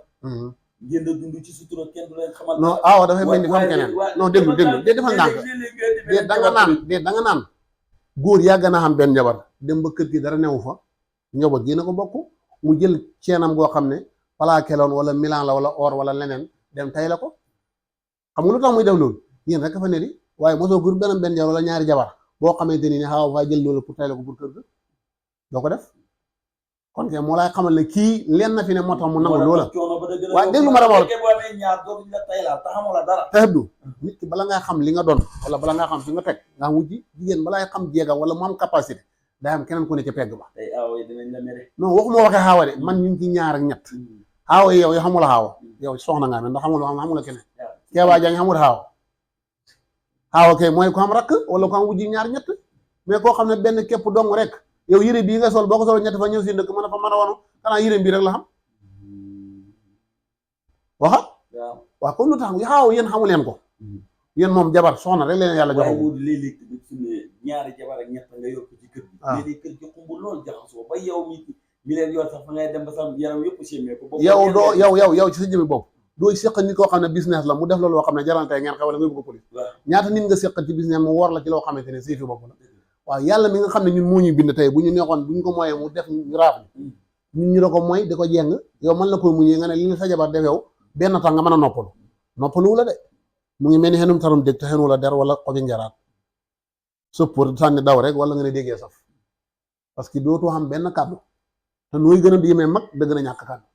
ngeen a dund ci sutura kenn du leen xamal. non dafay mel ni fa am keneen non déglu defal ndànk da nga naan góor yàgg na xam benn jabar dem ba kër gi dara newu fa njaboot gi na ko bokk mu jël ceenam goo xam ne palaakeloon wala milan la wala or wala leneen dem tay la ko xam nga lu tax muy def loolu yéen rek fa ne di waaye mosoo gur benn jabar wala ñaari jabar boo xamante ni xaw faa jël loolu pour tay la ko pour kër ga doo ko def kon kay moo lay xamal ne kii leen na fi ne moo tax mu nangu loola waaye déglu ma dama te xëddu nit ki bala ngay xam li nga doon wala bala nga xam fi nga teg nga xam wujji jigéen balay xam jeegam wala mu am capacité day am keneen ku ne ca pegg ba non waxuma waxee xaawa de man ñu ngi ci ñaar ak ñett xaawa yi yow xamula xaawa yow soxna nga ndax xamula keneen keebaa jaañ xamul xaawa kay mooy ko am rakk wala ko am wujji ñaar ñett mais koo xam ne benn képp dong rek yow yére bii nga sol boo ko sol ñett fa ñëw si ndëkk mën a fa mën a wanu xanaa yére bii rek la xam waxa waaw kon lu tax xaaw yéen xamu leen ko yéen moom jabar soxna rek leen yàlla jox léeg-léeg tamit su ne ñaari jabar ak ñett nga yor ko ci kër gi léeg-léeg kër gi xumb lool jaxasoo ba yow mi leen yor sax fa ngay dem ba sax yaram yëpp sémee ko yow ci sa jëmmi bopp dooy séq nit koo xam ne business la mu def la loo xam ne jarantey ngeen xew la nga yóbbu ko police ñaata nit nga séq ci business mu wor la ci loo xamante ne si fi bopp la waaw yàlla mi nga xam ne ñun moo ñu bind tey bu ñu neexoon bu ñu ko mooyee mu def ñu raaf ñun ñu la ko mooy di ko jeng yow mën la koy muñee nga ne li sa jabar def yow benn tax nga mën a noppalu la de mu ngi mel ni xenum tarum dégg te xenu la der wala xobi njaraat sëppor sànni daw rek wala nga ne déggee saf parce que dootu xam benn kàddu te nooy gën a yemee mag da gën a ñàkk kàddu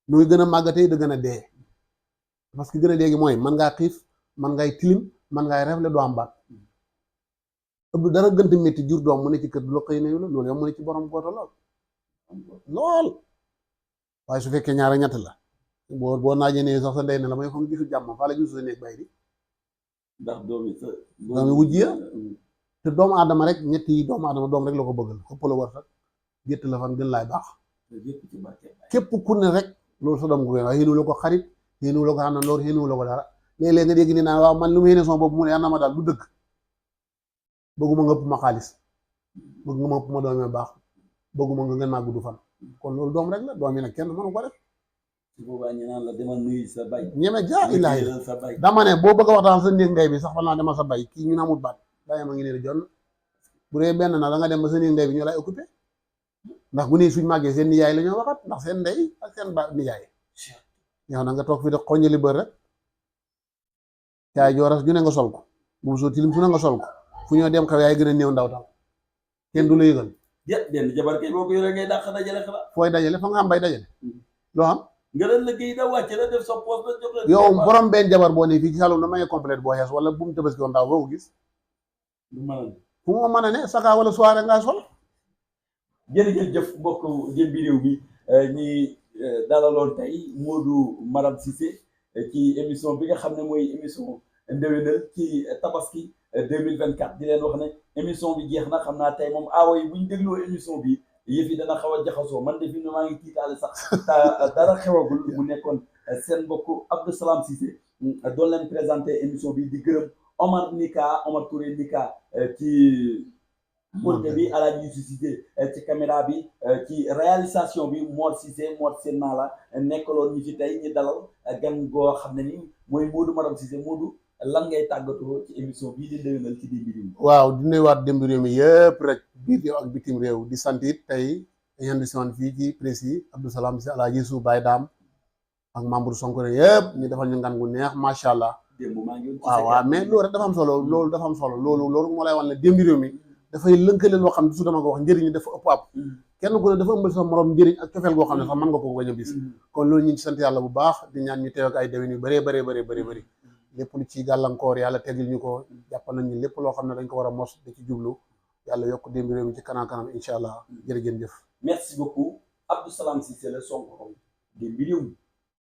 nooy gën a màggatee da gën a dee parce que gën a léegi mooy man ngaa xiif man ngay tilim man ngay refle doo am baat ëpp dara gënt métti jur doom mu ne ci kër du la xëy nayu la loolu yow mu ne ci borom goota lool waaye su fekkee ñaara ñett la boo naajee ne sax sa ndey ne la may xam gisul jàmm faa la gisul sa néeg bay di ndax doomi wujj ya te doomu aadama rek ñetti doomu aadama doom rek la ko bëggal xëpp la war sax gétt la fan gën laay baax képp ku ne rek loolu sa doom gu waaye xéenu la ko xarit xéenu la ko àndandoor xéenu la ko dara léeg-léeg nga dégg ni naan waaw man lu mu xéene son boobu mu ne yaa na ma daal du dëgg bëgguma nga ëpp ma xaalis bëgg nga ma ëpp ma doom baax bëgguma nga gën maa gudd fan kon loolu doom rek la doom yi nag kenn mënu ko def su boobaa ñu naan la demal nuyu sa bay ñeme jaa illaahi dama ne boo bëgg a waxtaan sa néeg ndey bi sax fan naa demal sa bay kii ñu ne amul baat bàyyi ma ngi ne jon bu dee benn na da nga dem ba sa néeg ndey bi ñoo lay occupé ndax bu ne suñ màggee seen nijaay la ñoo waxat ndax seen ndey ak seen ba nijaay yow na nga toog fi de xoññali bër rek caay jooras ju ne nga sol ko bu soo tilim su ne nga sol ko fu ñoo dem xew yaay gën a néew ndaw tal kenn du la yëgal benn jabar kay boo ko yoree ngay dàq dajale xalaat fooy dajale fa nga xam bay dajale loo xam nga leen liggéey da wàcce la def sa poste la jox la yow borom benn jabar boo ne fii ci salon da may complète boo xees wala bu mu tabaski woon daaw boo ko gis fu mu mën a ne saka wala soirée ngaa sol jërëjëf mbokk Jëmbi Réew mi ñi dalaloon tey Modou Maram Cissé ci émission bi nga xam ne mooy émission ndewenal ci tabaski 2024 di leen wax ne émission bi jeex na xam naa tey moom aawo yi bu ñu dégloo émission bi yëf yi dana xaw a jaxasoo man de fi ne maa ngi tiitaale sax dara xewagul mu nekkoon seen mbokk Abdou Salam Cissé doon leen présenté émission bi di gërëm Omar Touré Nika ci monté bi Alaaji Youssou Cissé ci caméra bi ci réalisation bi Mor Cissé Mor Senna la nekkaloon ñi fi tey ñi dalal gan goo xam ne ni mooy Modou Maram Cissé Modou lan ngay tàggatoo ci émission bii di ndewenal ci Jëmbi Réew mi waaw di nuyuwaat Jëmbi Réew mi yëpp rek biir réew ak bitim réew di sant it tey dañu di sonn fii ci presse yi Abdou Salam Cissé Alaaji Youssou Baye Dame ak membre Sonko yëpp ñu defal ñu ngan gu neex macha allah waaw mais loolu rek dafa am solo loolu dafa am solo loolu moo lay wan ne Jëmbi Réew mi dafay lënkale loo xam ne su dama ko wax njëriñ dafa ëpp ab kenn ku ne dafa ëmbal sa morom njëriñ ak cofeel goo xam ne sax mën nga ko bañ a bis kon loolu ñu ngi sant yàlla bu baax di ñaan ñu teew ak ay déwén yu bëree lépp lu ci gàllankoor yàlla teggil ñu ko jàppal nañ ñu lépp loo xam ne dañ ko war a mos da ci jublu yàlla yokk Jëmbi Réew mi ci kanam incha allah jërëjëf. merci beaucoup Abdou Salam Cissé la Sonko Jëmbi Réew mi